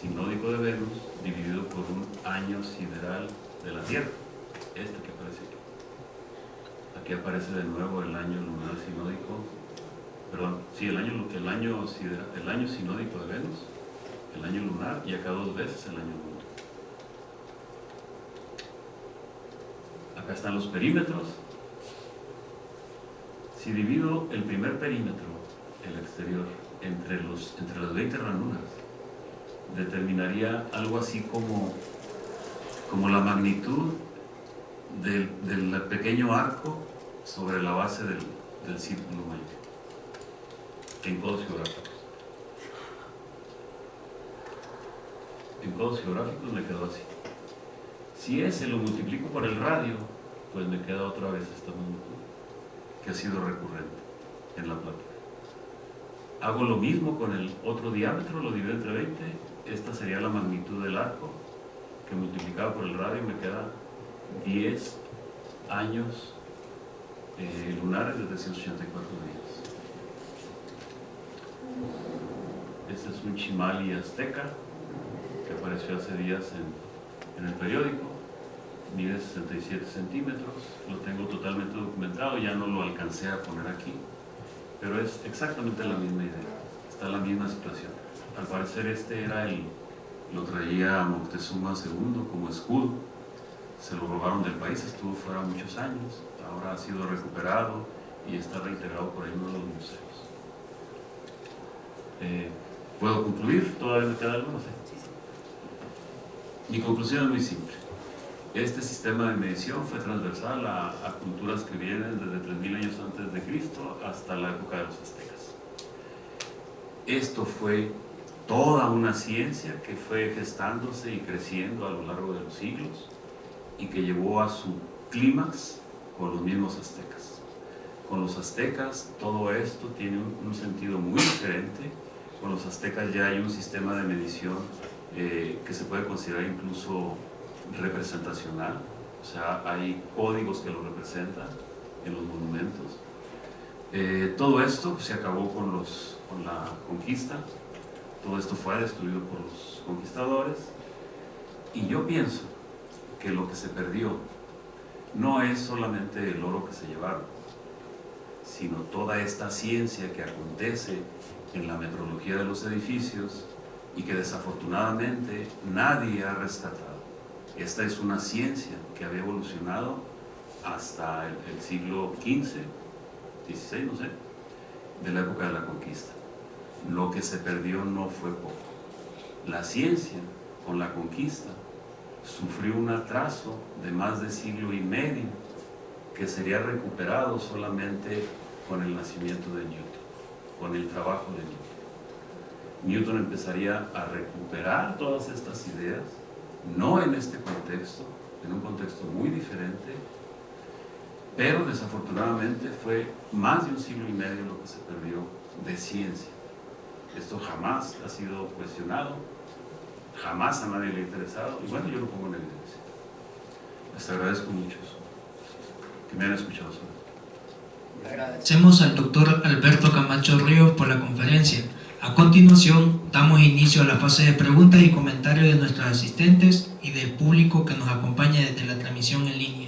sinódico de Venus dividido por un año sideral de la Tierra, este que aparece aquí. Aquí aparece de nuevo el año lunar sinódico, perdón, sí, el año sinódico de Venus, el año lunar, y acá 2 veces el año lunar. Acá están los perímetros. Si divido el primer perímetro, el exterior, entre las 20 ranuras, determinaría algo así como la magnitud del pequeño arco sobre la base del círculo mayor, en codos geográficos. En codos geográficos me quedó así. Si ese lo multiplico por el radio, pues me queda otra vez esta magnitud, que ha sido recurrente en la plática. Hago lo mismo con el otro diámetro, lo divido entre 20, esta sería la magnitud del arco, que multiplicado por el radio me queda 10 años lunares de 384 días. Este es un chimali azteca que apareció hace días en el periódico, mide 67 centímetros, lo tengo totalmente documentado, ya no lo alcancé a poner aquí, pero es exactamente la misma idea, está la misma situación. Al parecer lo traía Moctezuma II como escudo, se lo robaron del país, estuvo fuera muchos años, ahora ha sido recuperado y está reintegrado por ahí en uno de los museos. ¿Puedo concluir? ¿Todavía me queda algo? No sé. Mi conclusión es muy simple. Este sistema de medición fue transversal a culturas que vienen desde 3000 años antes de Cristo hasta la época de los aztecas. Esto fue toda una ciencia que fue gestándose y creciendo a lo largo de los siglos y que llevó a su clímax con los mismos aztecas. Con los aztecas todo esto tiene un sentido muy diferente. Con los aztecas ya hay un sistema de medición que se puede considerar incluso representacional, o sea, hay códigos que lo representan en los monumentos. Todo esto se acabó con la conquista, todo esto fue destruido por los conquistadores, y yo pienso que lo que se perdió no es solamente el oro que se llevaron, sino toda esta ciencia que acontece en la metrología de los edificios y que desafortunadamente nadie ha rescatado. Esta es una ciencia que había evolucionado hasta el siglo XV, XVI, no sé, de la época de la conquista. Lo que se perdió no fue poco. La ciencia, con la conquista, sufrió un atraso de más de siglo y medio que sería recuperado solamente con el nacimiento de Newton, con el trabajo de Newton. Newton empezaría a recuperar todas estas ideas, no en este contexto, en un contexto muy diferente, pero desafortunadamente fue más de un siglo y medio lo que se perdió de ciencia. Esto jamás ha sido cuestionado, jamás a nadie le ha interesado, y bueno, yo lo pongo en evidencia. Les agradezco mucho que me hayan escuchado sobre esto. Agradecemos al doctor Alberto Camacho Ríos por la conferencia. A continuación, damos inicio a la fase de preguntas y comentarios de nuestros asistentes y del público que nos acompaña desde la transmisión en línea.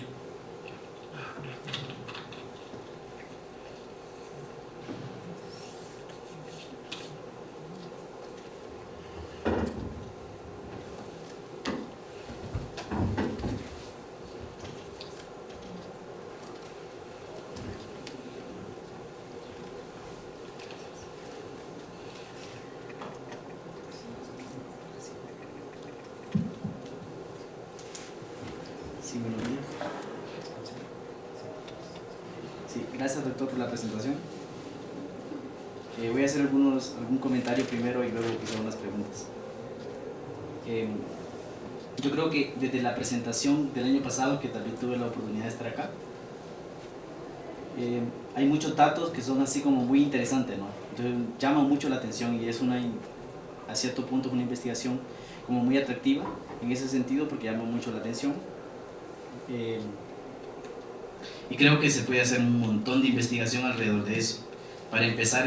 Sí, buenos días. Sí, gracias doctor por la presentación. Voy a hacer algún comentario primero y luego quizá unas preguntas. Yo creo que desde la presentación del año pasado, que también tuve la oportunidad de estar acá, hay muchos datos que son así como muy interesantes, ¿no? Entonces llama mucho la atención y es a cierto punto una investigación como muy atractiva en ese sentido porque llama mucho la atención. Y creo que se puede hacer un montón de investigación alrededor de eso. Para empezar,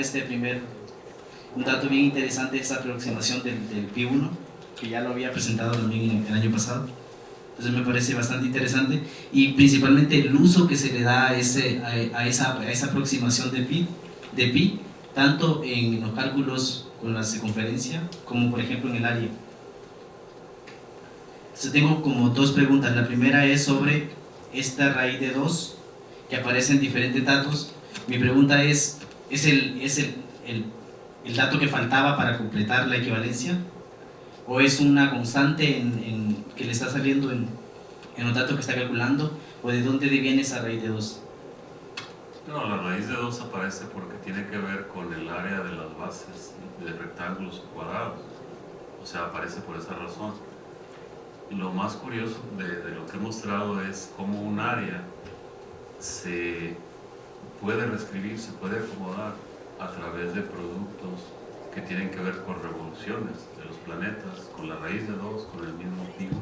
un dato bien interesante es la aproximación del Pi 1, que ya lo había presentado también el año pasado. Entonces me parece bastante interesante y principalmente el uso que se le da a esa aproximación de pi, tanto en los cálculos con la circunferencia como por ejemplo en el área. Entonces tengo como dos preguntas. La primera es sobre esta raíz de 2 que aparece en diferentes datos. Mi pregunta es el dato que faltaba para completar la equivalencia? ¿O es una constante que le está saliendo en los datos que está calculando? ¿O de dónde viene esa raíz de 2? No, la raíz de 2 aparece porque tiene que ver con el área de las bases de rectángulos o cuadrados. O sea, aparece por esa razón. Lo más curioso de lo que he mostrado es cómo un área se puede reescribir, se puede acomodar a través de productos que tienen que ver con revoluciones de los planetas, con la raíz de 2, con el mismo pi 1.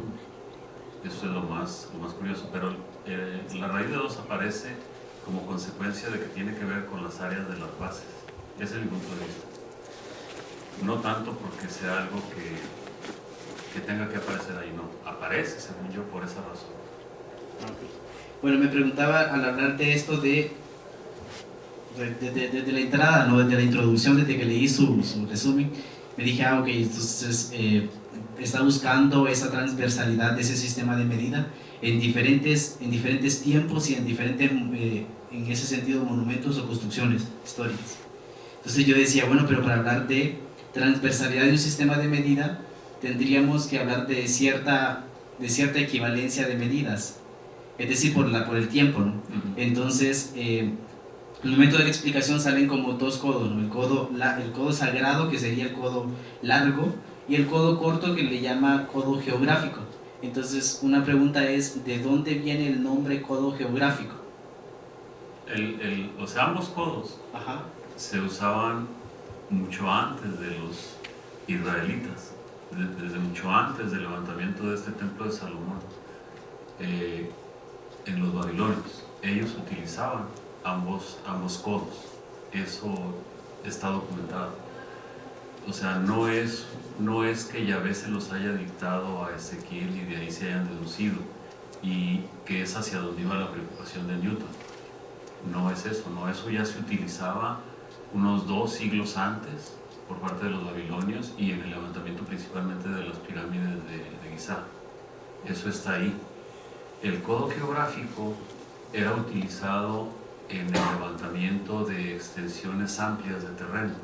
Eso es lo más curioso, pero la raíz de 2 aparece como consecuencia de que tiene que ver con las áreas de las bases. Ese es mi punto de vista. No tanto porque sea algo que tenga que aparecer ahí, no. Aparece, según yo, por esa razón. Okay. Bueno, me preguntaba al hablar de esto desde la entrada, ¿no? Desde la introducción, desde que leí su resumen, me dije, ok, entonces está buscando esa transversalidad de ese sistema de medida en diferentes tiempos y en ese sentido, monumentos o construcciones históricas. Entonces yo decía, bueno, pero para hablar de transversalidad de un sistema de medida, tendríamos que hablar de cierta equivalencia de medidas, es decir, por el tiempo, ¿no? Entonces, en el momento de la explicación salen como dos codos, ¿no? El codo sagrado, que sería el codo largo, y el codo corto, que le llama codo geográfico. Entonces, una pregunta es, ¿de dónde viene el nombre codo geográfico? O sea, ambos codos se usaban mucho antes de los israelitas, desde mucho antes del levantamiento de este templo de Salomón. En los babilonios, ellos utilizaban ambos codos. Eso está documentado. O sea, no es que Yahvé se los haya dictado a Ezequiel y de ahí se hayan deducido y que es hacia donde iba la preocupación de Newton. No es eso, no, eso ya se utilizaba unos 2 siglos antes por parte de los babilonios y en el levantamiento principalmente de las pirámides de Giza. Eso está ahí. El codo geográfico era utilizado en el levantamiento de extensiones amplias de terreno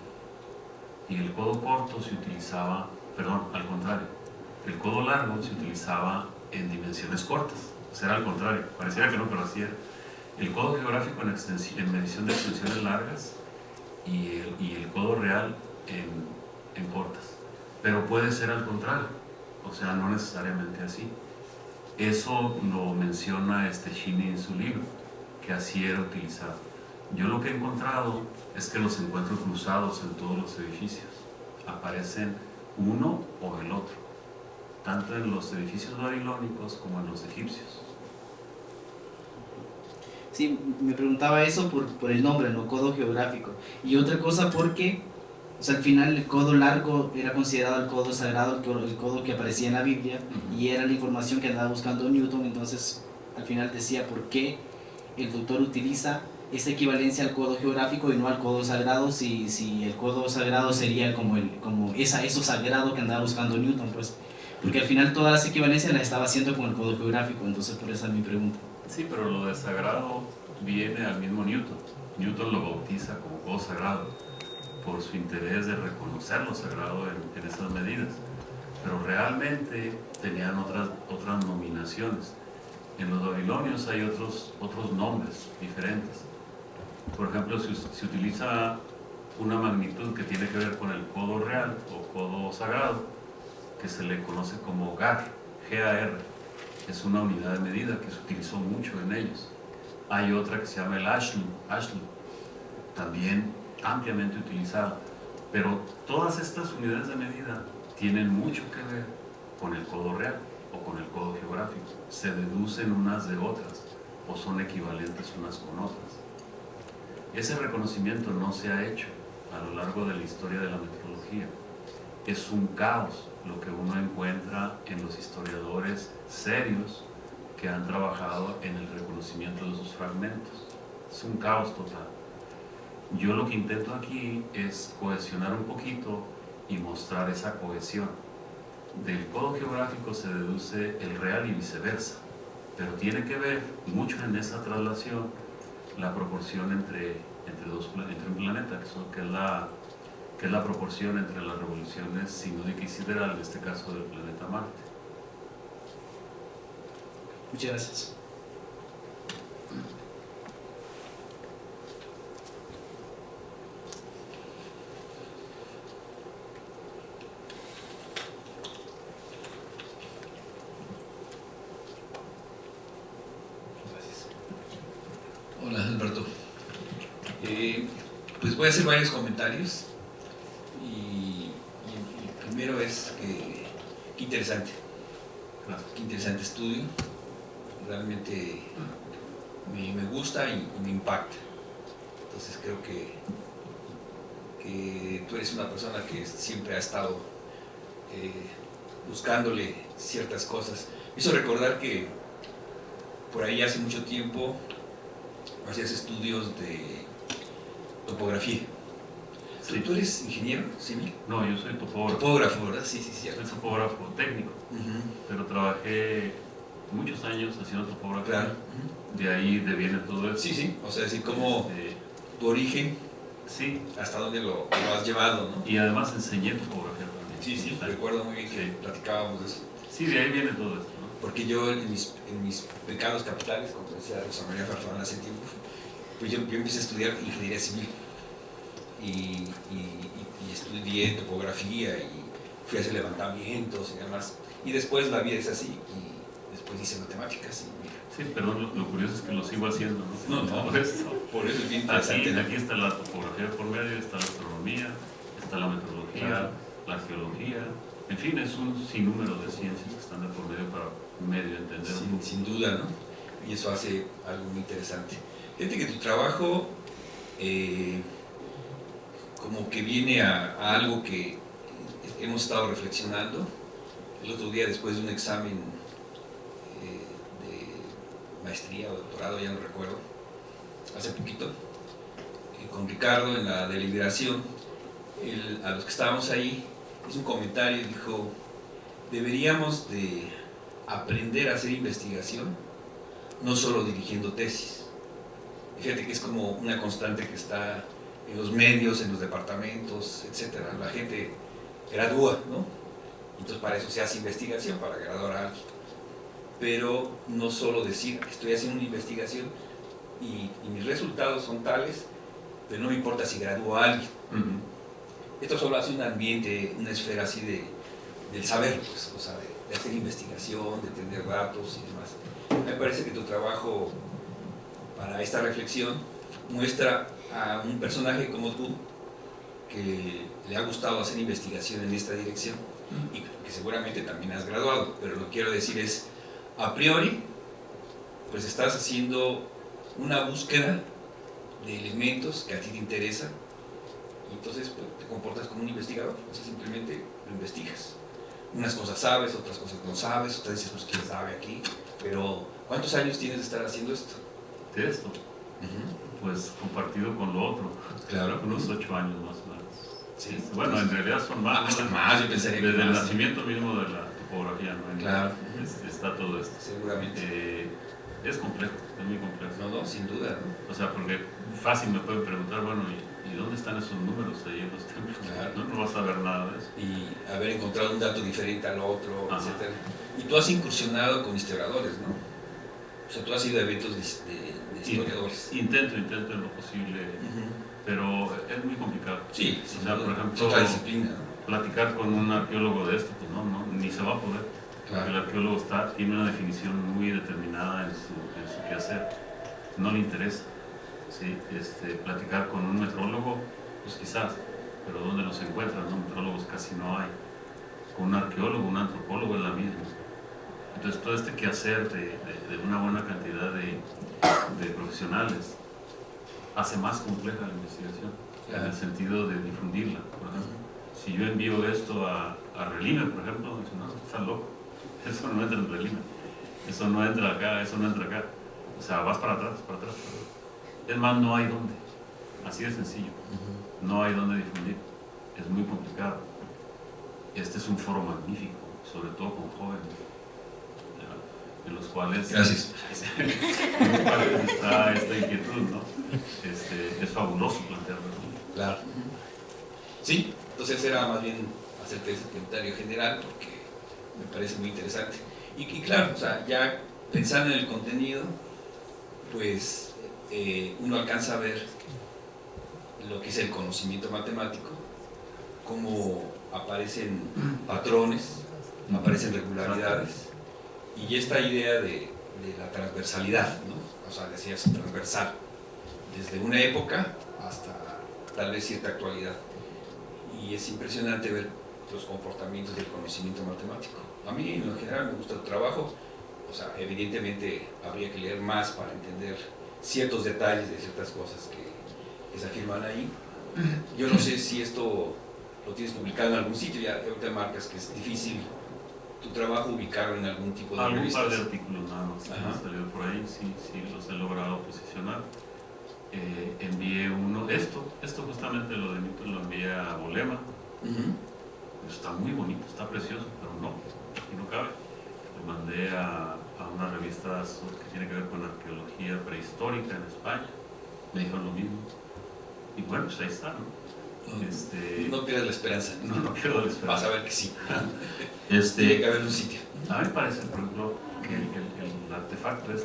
y el codo corto se utilizaba, perdón, al contrario, el codo largo se utilizaba en dimensiones cortas, o sea, era al contrario, pareciera que no, pero así era. El codo geográfico en medición de extensiones largas y el codo real en cortas, pero puede ser al contrario, o sea, no necesariamente así. Eso lo menciona Shini en su libro, que así era utilizado. Yo lo que he encontrado es que los encuentro cruzados en todos los edificios. Aparecen uno o el otro, tanto en los edificios babilónicos como en los egipcios. Sí, me preguntaba eso por el nombre, ¿no? Codo geográfico. Y otra cosa porque, o sea, al final el codo largo era considerado el codo sagrado, el codo que aparecía en la Biblia, y era la información que andaba buscando Newton. Entonces, al final decía por qué el doctor utiliza esa equivalencia al codo geográfico y no al codo sagrado, si el codo sagrado sería como eso sagrado que andaba buscando Newton, pues. Porque al final todas las equivalencias las estaba haciendo con el codo geográfico, entonces por esa es mi pregunta. Sí, pero lo de sagrado viene al mismo Newton. Newton lo bautiza como codo sagrado por su interés de reconocer lo sagrado en esas medidas. Pero realmente tenían otras nominaciones. En los babilonios hay otros nombres diferentes. Por ejemplo, se utiliza una magnitud que tiene que ver con el codo real o codo sagrado, que se le conoce como GAR, G-A-R. Es una unidad de medida que se utilizó mucho en ellos. Hay otra que se llama el Ashlu, también ampliamente utilizada. Pero todas estas unidades de medida tienen mucho que ver con el codo real o con el codo geográfico. Se deducen unas de otras o son equivalentes unas con otras. Ese reconocimiento no se ha hecho a lo largo de la historia de la metrología. es un caos lo que uno encuentra en los historiadores serios que han trabajado en el reconocimiento de esos fragmentos. Es un caos total. Yo lo que intento aquí es cohesionar un poquito y mostrar esa cohesión. Del codo geográfico se deduce el real y viceversa, pero tiene que ver mucho en esa traslación la proporción entre un planeta, que es la proporción entre las revoluciones sinódica y sideral, en este caso del planeta Marte. Muchas gracias. Hola, Alberto. Pues voy a hacer varios comentarios y el primero es que qué interesante, qué interesante estudio, realmente me gusta y me impacta. Entonces creo que tú eres una persona que siempre ha estado buscándole ciertas cosas. Me hizo recordar que por ahí hace mucho tiempo hacías estudios de topografía. Sí. ¿Tú eres ingeniero civil? No, yo soy topógrafo. Topógrafo, ¿verdad? Sí, cierto. Soy topógrafo técnico, pero trabajé muchos años haciendo topografía. Claro. De ahí deviene todo eso. Sí, o sea, así como tu origen, Sí, hasta dónde lo has llevado, ¿no? y además enseñé topografía también. Sí, recuerdo muy bien que platicábamos de eso. Sí, de ahí viene todo esto, ¿no? Porque yo en mis pecados capitales, como decía Rosa María Farfán hace tiempo, pues yo empecé a estudiar ingeniería civil y estudié topografía y fui a hacer levantamientos y demás. Y después la vida es así y después hice matemáticas y mira. Sí, pero lo curioso es que lo sigo haciendo, ¿no? No, Todo esto. por eso es bien interesante. Aquí está la topografía por medio, está la astronomía, está la meteorología, Claro. la geología. En fin, es un sinnúmero de ciencias que están de por medio para medio entender. Sin duda, ¿no? Y eso hace algo muy interesante. Fíjate que tu trabajo como que viene a algo que hemos estado reflexionando. El otro día, después de un examen de maestría o doctorado, ya no recuerdo, hace poquito, con Ricardo en la deliberación, a los que estábamos ahí, hizo un comentario y dijo: deberíamos de aprender a hacer investigación, no solo dirigiendo tesis. Fíjate que es como una constante que está en los medios, en los departamentos, etc. La gente gradúa, ¿no? Entonces para eso se hace investigación, para graduar a alguien. Pero no solo decir, estoy haciendo una investigación y mis resultados son tales, pero no me importa si gradúo a alguien. Esto solo hace un ambiente, una esfera así del saber, pues, o sea, de hacer investigación, de tener datos y demás. Me parece que tu trabajo para esta reflexión muestra a un personaje como tú que le ha gustado hacer investigación en esta dirección y que seguramente también has graduado, pero lo que quiero decir es, a priori, pues estás haciendo una búsqueda de elementos que a ti te interesan y entonces pues, te comportas como un investigador, o sea, simplemente lo investigas. Unas cosas sabes, otras cosas no sabes, otras dices, pues quién sabe aquí, pero ¿cuántos años tienes de estar haciendo esto? De esto, pues compartido con lo otro, Claro. unos 8 años más o menos. Sí. Bueno, en realidad son más. Hasta más, yo pensaría que desde el más. nacimiento mismo de la topografía, ¿no? Claro. Está todo esto. Seguramente. Es complejo, es muy complejo. No, sin duda, ¿no? O sea, porque fácil me pueden preguntar, bueno, ¿y dónde están esos números ahí en los templos? Claro. No vas a ver nada de eso. Y haber encontrado un dato diferente al otro, Ajá. etc. Y tú has incursionado con historiadores, ¿no? O sea, tú has ido a eventos de historiadores. Intento en lo posible, pero es muy complicado. Sí, O sea, por ejemplo, es otra disciplina, ¿no? platicar con un arqueólogo de esto, pues no, ni se va a poder. Claro. Porque el arqueólogo tiene una definición muy determinada en su quehacer. No le interesa. ¿Sí? Platicar con un metrólogo, pues quizás, pero ¿dónde los encuentras? ¿No? Metrólogos casi no hay. Con un arqueólogo, un antropólogo es la misma. Entonces todo este quehacer de una buena cantidad de profesionales hace más compleja la investigación, en el sentido de difundirla, por ejemplo. Si yo envío esto a Relime, por ejemplo, me dicen, no, estás loco, eso no entra en Relime, eso no entra acá, eso no entra acá. O sea, vas para atrás, para atrás, para atrás. Es más, no hay dónde. Así de sencillo. No hay dónde difundir. Es muy complicado. Este es un foro magnífico, sobre todo con jóvenes, ¿ya? En los cuales, Gracias. en los cuales está esta inquietud, ¿no? Es fabuloso plantearlo. Claro. Sí, entonces era más bien hacerte ese comentario general porque me parece muy interesante. Y claro, o sea, ya pensando en el contenido, pues uno alcanza a ver lo que es el conocimiento matemático, cómo aparecen patrones, aparecen regularidades, y esta idea de la transversalidad, ¿no? O sea, decías transversal, desde una época hasta tal vez cierta actualidad. Y es impresionante ver los comportamientos del conocimiento matemático. A mí, en lo general, me gusta tu trabajo. O sea, evidentemente habría que leer más para entender ciertos detalles de ciertas cosas que se afirman ahí. Yo no sé si esto lo tienes publicado en algún sitio, ya ahorita marcas que es difícil tu trabajo ubicarlo en algún tipo de Algún revistas. par de artículos nada más que Ajá. han salido por ahí, sí, sí los he logrado posicionar. Envié uno, esto justamente lo de Newton lo envié a Bolema. Ujú. Está muy bonito, está precioso, pero no, aquí no cabe. Lo mandé a una revista que tiene que ver con arqueología prehistórica en España, me dijeron lo mismo. Y bueno, pues ahí está, ¿no? No pierdas la esperanza. No pierdo la Vas esperanza. a ver que sí. Tiene que haber un sitio. A mí me parece, por ejemplo, que el artefacto de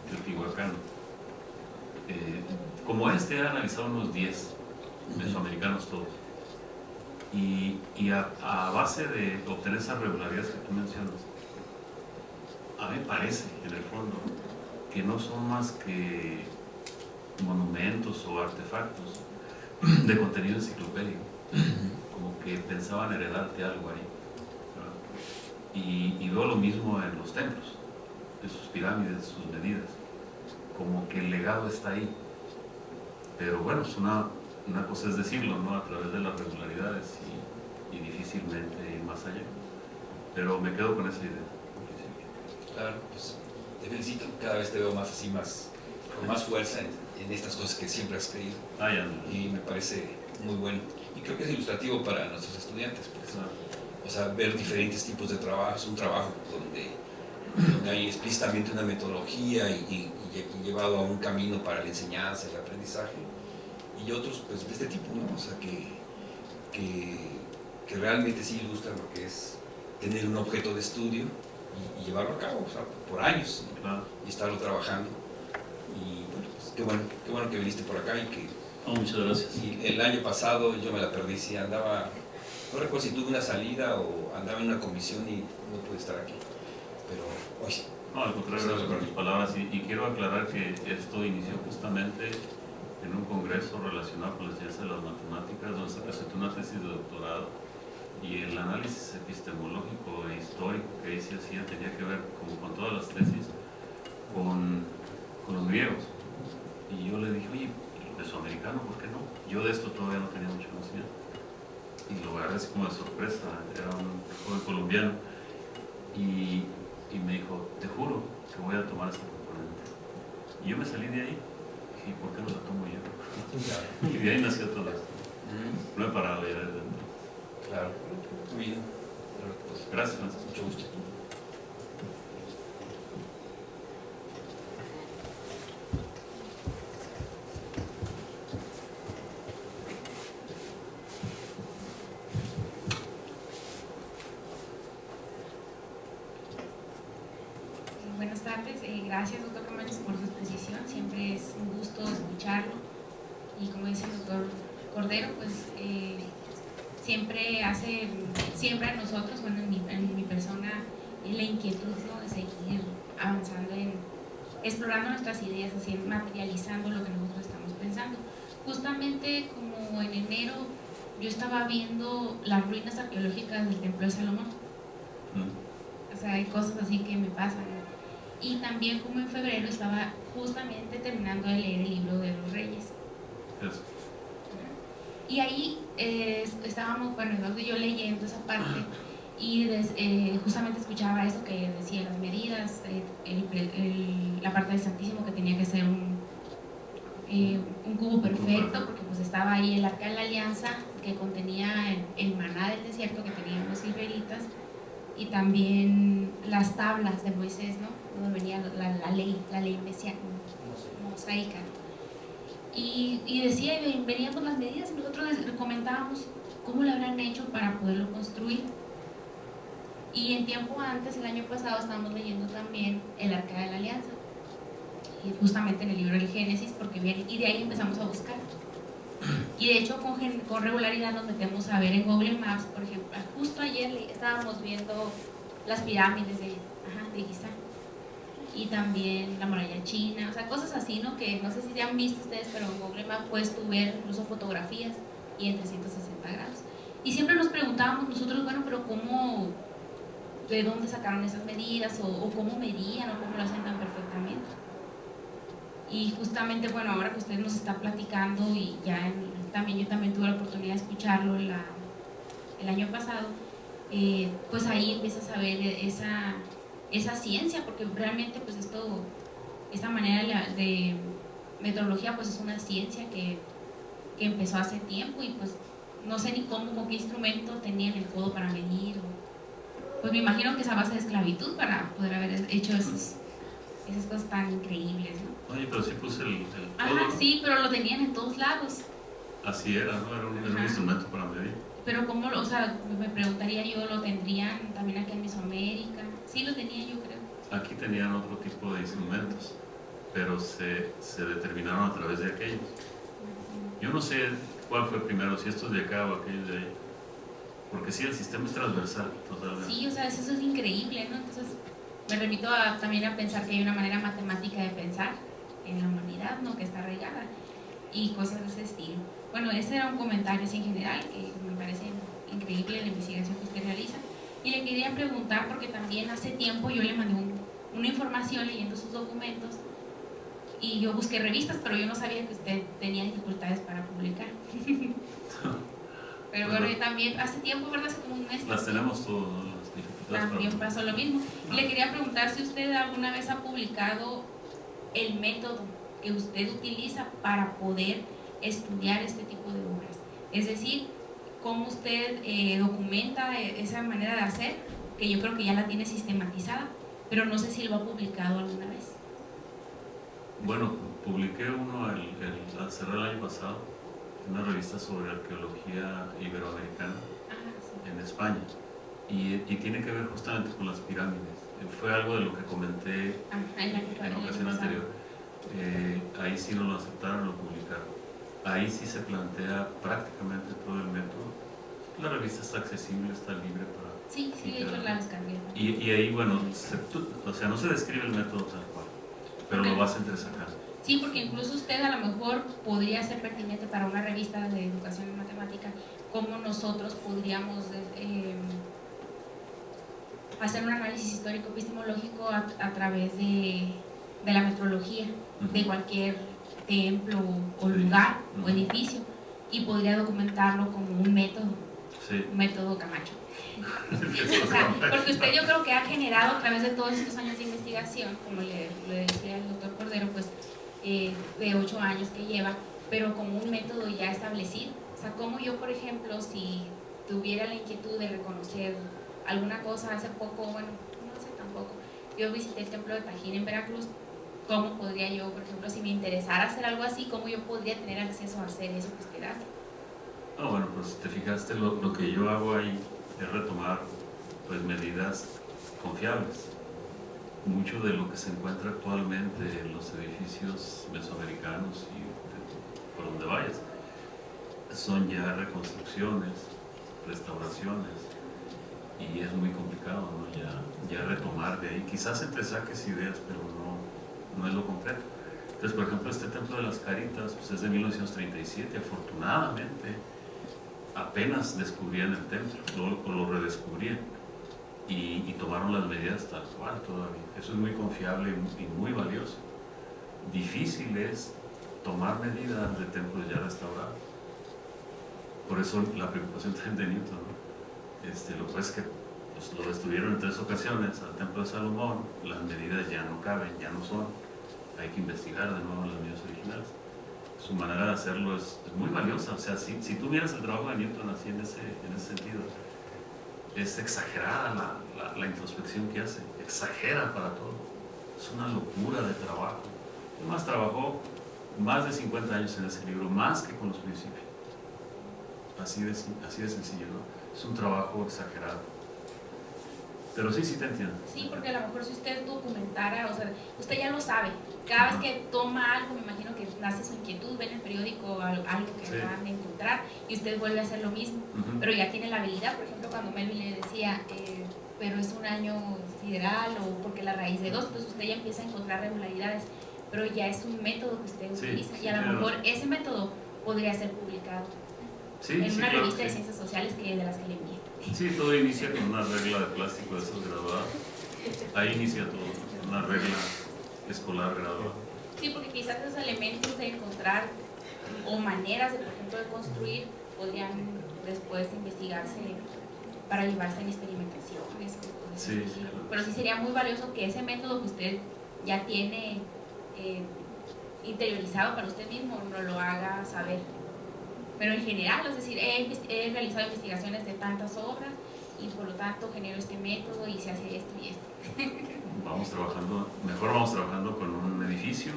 Teotihuacán, como he analizado unos 10 mesoamericanos todos, y a base de obtener esas regularidades que tú mencionas, a mí me parece, en el fondo, que no son más que monumentos o artefactos de contenido enciclopédico, como que pensaban heredarte algo ahí, ¿verdad? Y veo lo mismo en los templos, en sus pirámides, sus medidas, como que el legado está ahí. Pero bueno, es una cosa es decirlo, ¿no? A través de las regularidades y difícilmente ir más allá. Pero me quedo con esa idea. Claro, pues te felicito. Cada vez te veo más así, con más fuerza en estas cosas que siempre has creído. Ya. Y me parece muy bueno. Y creo que es ilustrativo para nuestros estudiantes, pues. Claro. O sea, ver diferentes tipos de trabajos, un trabajo donde hay explícitamente una metodología y llevado a un camino para la enseñanza, el aprendizaje, y otros pues de este tipo, ¿no? O sea, que realmente sí ilustran lo que es tener un objeto de estudio y llevarlo a cabo, o sea, por años, ¿no? Claro. Y estarlo trabajando. Y bueno, pues, qué bueno que viniste por acá y que Muchas gracias. y el año pasado yo me la perdí, sí, andaba, no recuerdo si tuve una salida o andaba en una comisión y no pude estar aquí, pero hoy sí. No, al contrario, gracias por tus palabras. Y quiero aclarar que esto inició justamente en un congreso relacionado con la ciencia de las matemáticas, donde se presentó una tesis de doctorado, y el análisis epistemológico e histórico que ahí se hacía tenía que ver, como con todas las tesis, con los griegos. Y yo le dije, oye, el mesoamericano, ¿por qué no? Yo de esto todavía no tenía mucho conocimiento. Y lo agarré así como de sorpresa, era un joven colombiano. Y me dijo, te juro que voy a tomar esa componente. Y yo me salí de ahí, dije, ¿y por qué no la tomo yo? Y de ahí nació todo esto. No he parado ya desde entonces. Claro, muy bien. Pues, Gracias, Francisco. mucho gusto. Buenas tardes, gracias doctor Camaños por su exposición, siempre es un gusto escucharlo y como dice el doctor Cordero, pues siempre a nosotros, bueno, en mi persona, la inquietud, ¿no?, de seguir avanzando en explorando nuestras ideas, así, materializando lo que nosotros estamos pensando. Justamente como en enero yo estaba viendo las ruinas arqueológicas del Templo de Salomón, o sea, hay cosas así que me pasan, ¿no? Y también como en febrero estaba justamente terminando de leer el libro de los Reyes. Eso. Y ahí estábamos, bueno, Eduardo y yo leyendo esa parte y justamente escuchaba eso que decía las medidas, la parte del Santísimo que tenía que ser un cubo perfecto, porque pues estaba ahí el Arca de la Alianza que contenía el maná del desierto que tenían los israelitas y también las tablas de Moisés, ¿no? Donde venía la ley mosaica. Y decía, veníamos las medidas y nosotros comentábamos cómo lo habrán hecho para poderlo construir. Y en tiempo antes, el año pasado, estábamos leyendo también el Arca de la Alianza, y justamente en el libro del Génesis, y de ahí empezamos a buscar. Y de hecho con regularidad nos metemos a ver en Google Maps, por ejemplo, justo ayer estábamos viendo las pirámides de Giza, y también la muralla china, o sea, cosas así, ¿no? Que no sé si se han visto ustedes, pero en Google Maps puedes tú ver incluso fotografías y en 360 grados. Y siempre nos preguntábamos nosotros, bueno, pero ¿cómo, de dónde sacaron esas medidas? O cómo medían, o cómo lo hacen tan perfectamente. Y justamente, bueno, ahora que usted nos está platicando, y ya yo también tuve la oportunidad de escucharlo el año pasado, pues ahí empiezas a ver esa ciencia, porque realmente pues esta manera de metodología pues es una ciencia que empezó hace tiempo, y pues no sé ni cómo, con qué instrumento tenían el codo para medir, pues me imagino que esa base de esclavitud para poder haber hecho esas cosas tan increíbles, ¿no? Oye, pero sí puse el Ajá, codo, ¿no? sí, pero lo tenían en todos lados. Así era, ¿no? Era un instrumento para medir. Pero cómo, o sea, me preguntaría yo, ¿lo tendrían también aquí en Mesoamérica? Sí, lo tenía yo, creo. Aquí tenían otro tipo de instrumentos, pero se determinaron a través de aquellos. Yo no sé cuál fue primero, si estos de acá o aquellos de ahí, porque sí, el sistema es transversal totalmente. Sí, o sea, eso es increíble, ¿no? Entonces me remito también a pensar que hay una manera matemática de pensar en la humanidad, ¿no? Que está arraigada, y cosas de ese estilo. Bueno, ese era un comentario así en general, que me parece increíble la investigación que usted realiza. Y le quería preguntar, porque también hace tiempo yo le mandé una información leyendo sus documentos, y yo busqué revistas, pero yo no sabía que usted tenía dificultades para publicar. Pero bueno, yo también hace tiempo, ¿verdad? Hace como un mes. Las tenemos todas, ¿no? Las dificultades. También pasó lo mismo. Y le quería preguntar si usted alguna vez ha publicado el método que usted utiliza para poder estudiar este tipo de obras. Es decir, cómo usted documenta esa manera de hacer, que yo creo que ya la tiene sistematizada, pero no sé si lo ha publicado alguna vez. Bueno, publiqué uno al cerrar el año pasado, una revista sobre arqueología iberoamericana en España, y tiene que ver justamente con las pirámides. Fue algo de lo que comenté en ocasión anterior. Ahí sí no lo aceptaron, lo publicaron. Ahí sí se plantea prácticamente todo el método. La revista está accesible, está libre para... Sí, de hecho la descargué. Y ahí, bueno, o sea, no se describe el método tal cual, pero lo vas entresacando. Sí, porque incluso usted a lo mejor podría ser pertinente para una revista de educación en matemática, cómo nosotros podríamos hacer un análisis histórico epistemológico a través de la metodología de cualquier templo o lugar o edificio, y podría documentarlo como un método, un método Camacho. O sea, porque usted, yo creo que ha generado a través de todos estos años de investigación, como le decía el doctor Cordero, pues de 8 años que lleva, pero como un método ya establecido. O sea, como yo, por ejemplo, si tuviera la inquietud de reconocer alguna cosa hace poco, bueno, no sé tampoco, yo visité el templo de Tajín en Veracruz, ¿cómo podría yo, por ejemplo, si me interesara hacer algo así, cómo yo podría tener acceso a hacer eso que usted hace? Ah, bueno, pues te fijaste, lo que yo hago ahí es retomar pues medidas confiables. Mucho de lo que se encuentra actualmente en los edificios mesoamericanos y por donde vayas son ya reconstrucciones, restauraciones, y es muy complicado, ¿no? ya retomar de ahí. Quizás entresaques ideas, pero no es lo concreto. Entonces, por ejemplo, este templo de las Caritas pues es de 1937, afortunadamente apenas descubrían el templo, o lo redescubrían, y tomaron las medidas tal cual todavía. Eso es muy confiable y muy valioso. Difícil es tomar medidas de templos ya restaurados. Por eso la preocupación también de Newton, ¿no? Lo que pasa es que pues, lo destruyeron en 3 ocasiones al templo de Salomón, las medidas ya no caben, ya no son, hay que investigar de nuevo las medidas originales. Su manera de hacerlo es muy valiosa, o sea, si tú miras el trabajo de Newton así en ese sentido, es exagerada la introspección que hace, exagera para todo, es una locura de trabajo. Además trabajó más de 50 años en ese libro, más que con los principios, así de sencillo, ¿no? Es un trabajo exagerado. Pero sí te entiendo. Sí, porque a lo mejor si usted documentara, o sea, usted ya lo sabe. Cada vez que toma algo, me imagino que nace su inquietud, ve en el periódico algo que Sí. acaban de encontrar y usted vuelve a hacer lo mismo. Pero ya tiene la habilidad, por ejemplo, cuando Melvin le decía, pero es un año sideral o porque la raíz de 2, entonces usted ya empieza a encontrar regularidades, pero ya es un método que usted utiliza y a lo mejor ese método podría ser publicado en una revista de ciencias sociales de las que le envié. Sí, todo inicia con una regla de plástico de esos graduados. Ahí inicia todo, una regla escolar graduada. Sí, porque quizás esos elementos de encontrar o maneras, por ejemplo, de construir, podrían después investigarse para llevarse en experimentaciones. Sí, pero sí sería muy valioso que ese método que usted ya tiene interiorizado para usted mismo nos lo haga saber. Pero en general, es decir, he realizado investigaciones de tantas obras y por lo tanto genero este método y se hace esto y esto. Mejor vamos trabajando con un edificio,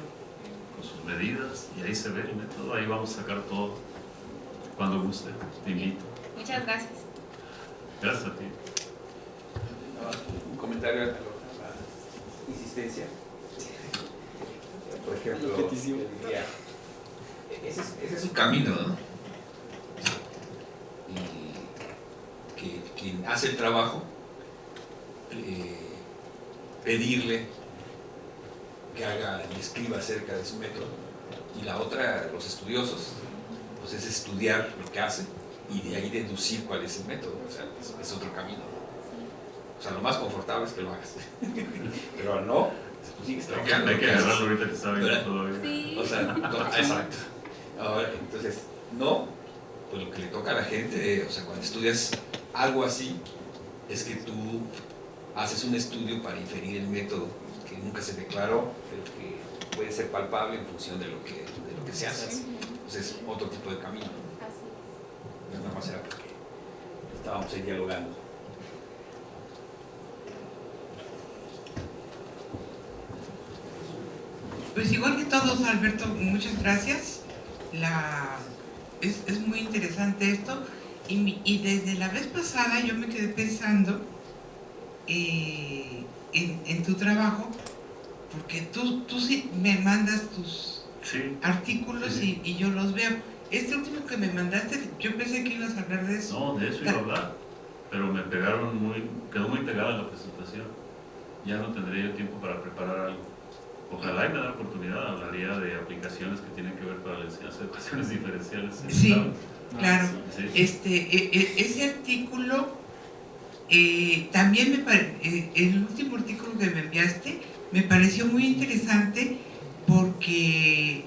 con sus medidas, y ahí se ve el método, ahí vamos a sacar todo. Cuando guste, te invito. Muchas gracias. Gracias a ti. Un comentario a la insistencia. Por ejemplo, diría, ese es un camino, ¿no? Y quien hace el trabajo, pedirle que haga y escriba acerca de su método, y la otra, los estudiosos, pues es estudiar lo que hace y de ahí deducir cuál es el método. O sea, es otro camino. O sea, lo más confortable es que lo hagas. Pero no, pues sigues trabajando. Hay que agarrarlo ahorita que está bien todavía. Sí. O sea, exacto. Ahora, entonces, no, pues lo que le toca a la gente, o sea, cuando estudias algo así, es que tú haces un estudio para inferir el método que nunca se declaró, pero que puede ser palpable en función de lo que se hace. Entonces, es otro tipo de camino. No nada más era porque estábamos ahí dialogando. Pues igual que todos, Alberto, muchas gracias. Es muy interesante esto. Y desde la vez pasada yo me quedé pensando en tu trabajo, porque tú sí me mandas tus artículos y yo los veo. Este último que me mandaste, yo pensé que ibas a hablar de eso. No, de eso iba a hablar, pero me quedó muy pegada la presentación. Ya no tendré yo tiempo para preparar algo. Ojalá y me da la oportunidad, hablaría de aplicaciones que tienen que ver para la enseñanza de ecuaciones diferenciales. Sí, claro. Sí. Ese artículo, también el último artículo que me enviaste me pareció muy interesante porque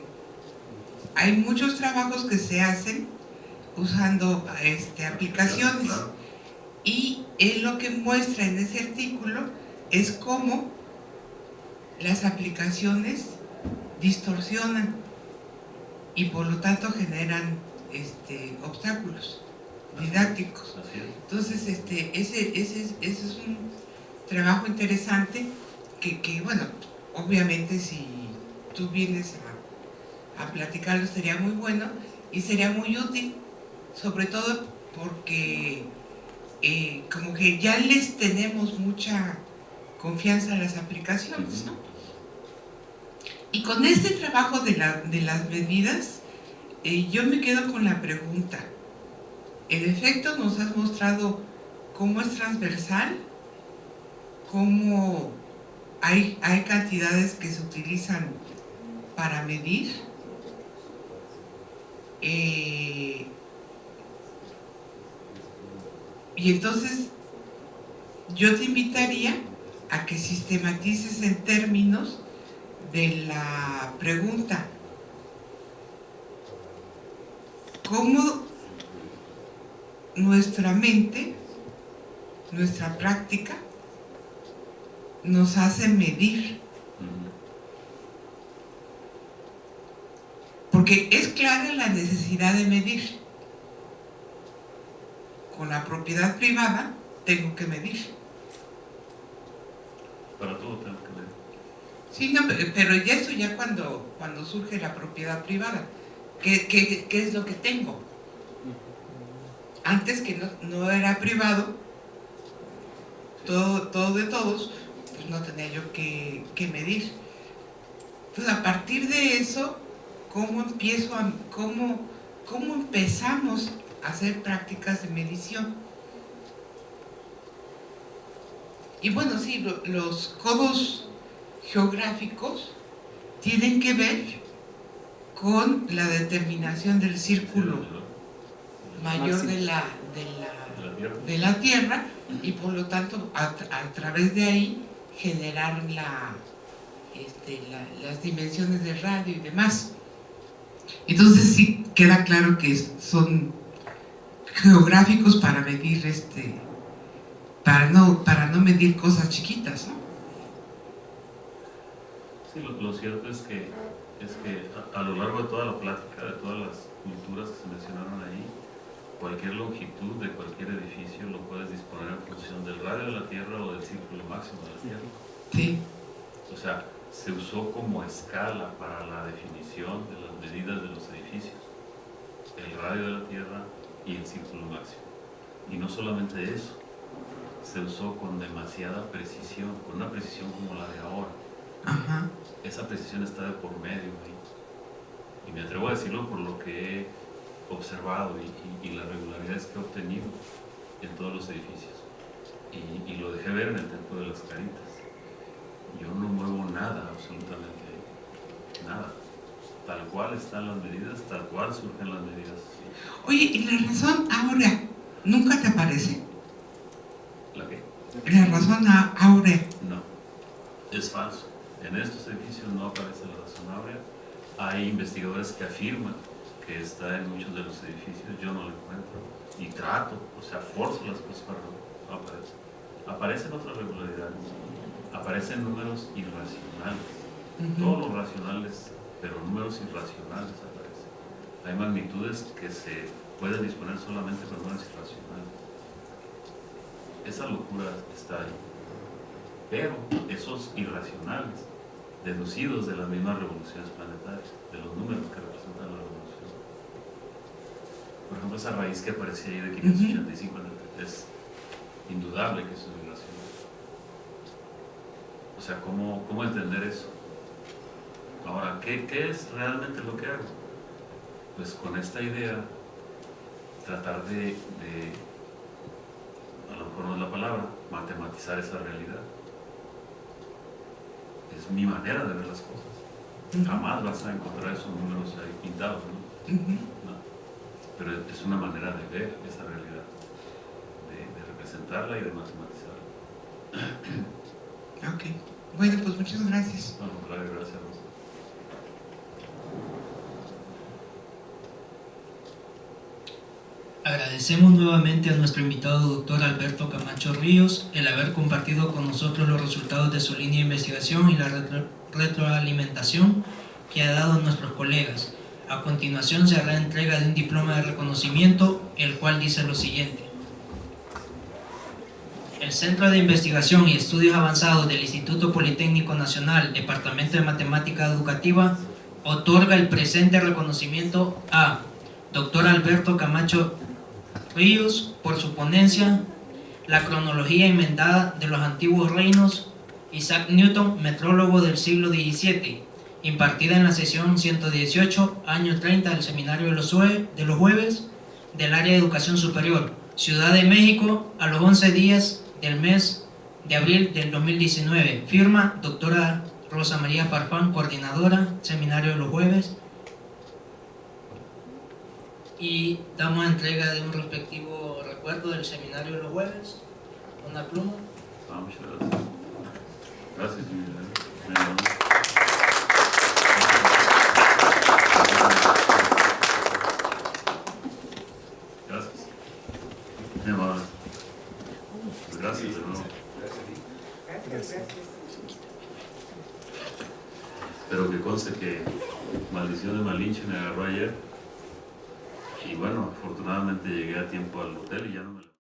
hay muchos trabajos que se hacen usando aplicaciones, Claro. y él lo que muestra en ese artículo es cómo las aplicaciones distorsionan y por lo tanto generan obstáculos didácticos. Así es. Entonces ese es un trabajo interesante que bueno, obviamente si tú vienes a platicarlo sería muy bueno y sería muy útil, sobre todo porque como que ya les tenemos mucha confianza en las aplicaciones, ¿no? Y con este trabajo de las medidas, yo me quedo con la pregunta. En efecto, nos has mostrado cómo es transversal, cómo hay cantidades que se utilizan para medir. Y entonces, yo te invitaría a que sistematices en términos de la pregunta: ¿cómo nuestra mente, nuestra práctica, nos hace medir. Porque es clara la necesidad de medir. Con la propiedad privada tengo que medir. Para todo tengo que medir. Sí, no, pero ya eso ya cuando surge la propiedad privada. ¿Qué es lo que tengo? Antes que no era privado, todo de todos, pues no tenía yo que medir. Entonces, a partir de eso, ¿cómo empezamos a hacer prácticas de medición? Y bueno, sí, los codos geográficos tienen que ver con la determinación del círculo mayor de la Tierra, y por lo tanto a través de ahí generar las dimensiones del radio y demás. Entonces sí queda claro que son geográficos para medir para no medir cosas chiquitas, ¿no? Sí, lo cierto es que a lo largo de toda la plática, de todas las culturas que se mencionaron ahí, cualquier longitud de cualquier edificio lo puedes disponer en función del radio de la Tierra o del círculo máximo de la Tierra. Sí. O sea, se usó como escala para la definición de las medidas de los edificios, el radio de la Tierra y el círculo máximo. Y no solamente eso, se usó con demasiada precisión, con una precisión como la de ahora. Ajá. Esa precisión está de por medio ahí. Y me atrevo a decirlo por lo que he observado y las regularidades que he obtenido en todos los edificios. Y lo dejé ver en el Templo de las Caritas. Yo no muevo nada, absolutamente, nada. Tal cual están las medidas, tal cual surgen las medidas. Oye, ¿y la razón áurea nunca te aparece? ¿La qué? La razón áurea. No, es falso. En estos edificios no aparece la razón áurea. Hay investigadores que afirman que está en muchos de los edificios, yo no lo encuentro. Y trato, o sea, forzo las cosas para que no aparezca. Aparecen otras regularidades, aparecen números irracionales. Todos los racionales, pero números irracionales aparecen. Hay magnitudes que se pueden disponer solamente con números irracionales. Esa locura está ahí. Pero esos irracionales, deducidos de las mismas revoluciones planetarias, de los números que representan la revolución. Por ejemplo, esa raíz que aparecía ahí de 585 es indudable que eso es irracional. O sea, ¿cómo entender eso? Ahora, ¿qué es realmente lo que hago? Pues con esta idea, tratar de a lo mejor no es la palabra, matematizar esa realidad. Es mi manera de ver las cosas. Jamás vas a encontrar esos números ahí pintados, ¿no? No. Pero es una manera de ver esa realidad, de representarla y de matematizarla. Ok. Bueno, pues muchas gracias. Al contrario, gracias, Rosa. Agradecemos nuevamente a nuestro invitado doctor Alberto Camacho Ríos el haber compartido con nosotros los resultados de su línea de investigación y la retroalimentación que ha dado a nuestros colegas. A continuación se hará entrega de un diploma de reconocimiento, el cual dice lo siguiente. El Centro de Investigación y Estudios Avanzados del Instituto Politécnico Nacional, Departamento de Matemática Educativa, otorga el presente reconocimiento a Dr. Alberto Camacho Ríos por su ponencia La cronología enmendada de los antiguos reinos, Isaac Newton, metrólogo del siglo XVII, impartida en la sesión 118, año 30 del Seminario de los Jueves del Área de Educación Superior, Ciudad de México, a los 11 días del mes de abril del 2019. Firma doctora Rosa María Farfán, coordinadora, Seminario de los Jueves. Y damos entrega de un respectivo recuerdo del Seminario de los Jueves, una pluma. Muchas gracias. Gracias, Gracias. Muy amable. Pues gracias de nuevo. Gracias. Pero que conste que maldición de Malinche me agarró ayer. Y bueno, afortunadamente llegué a tiempo al hotel y ya no me la...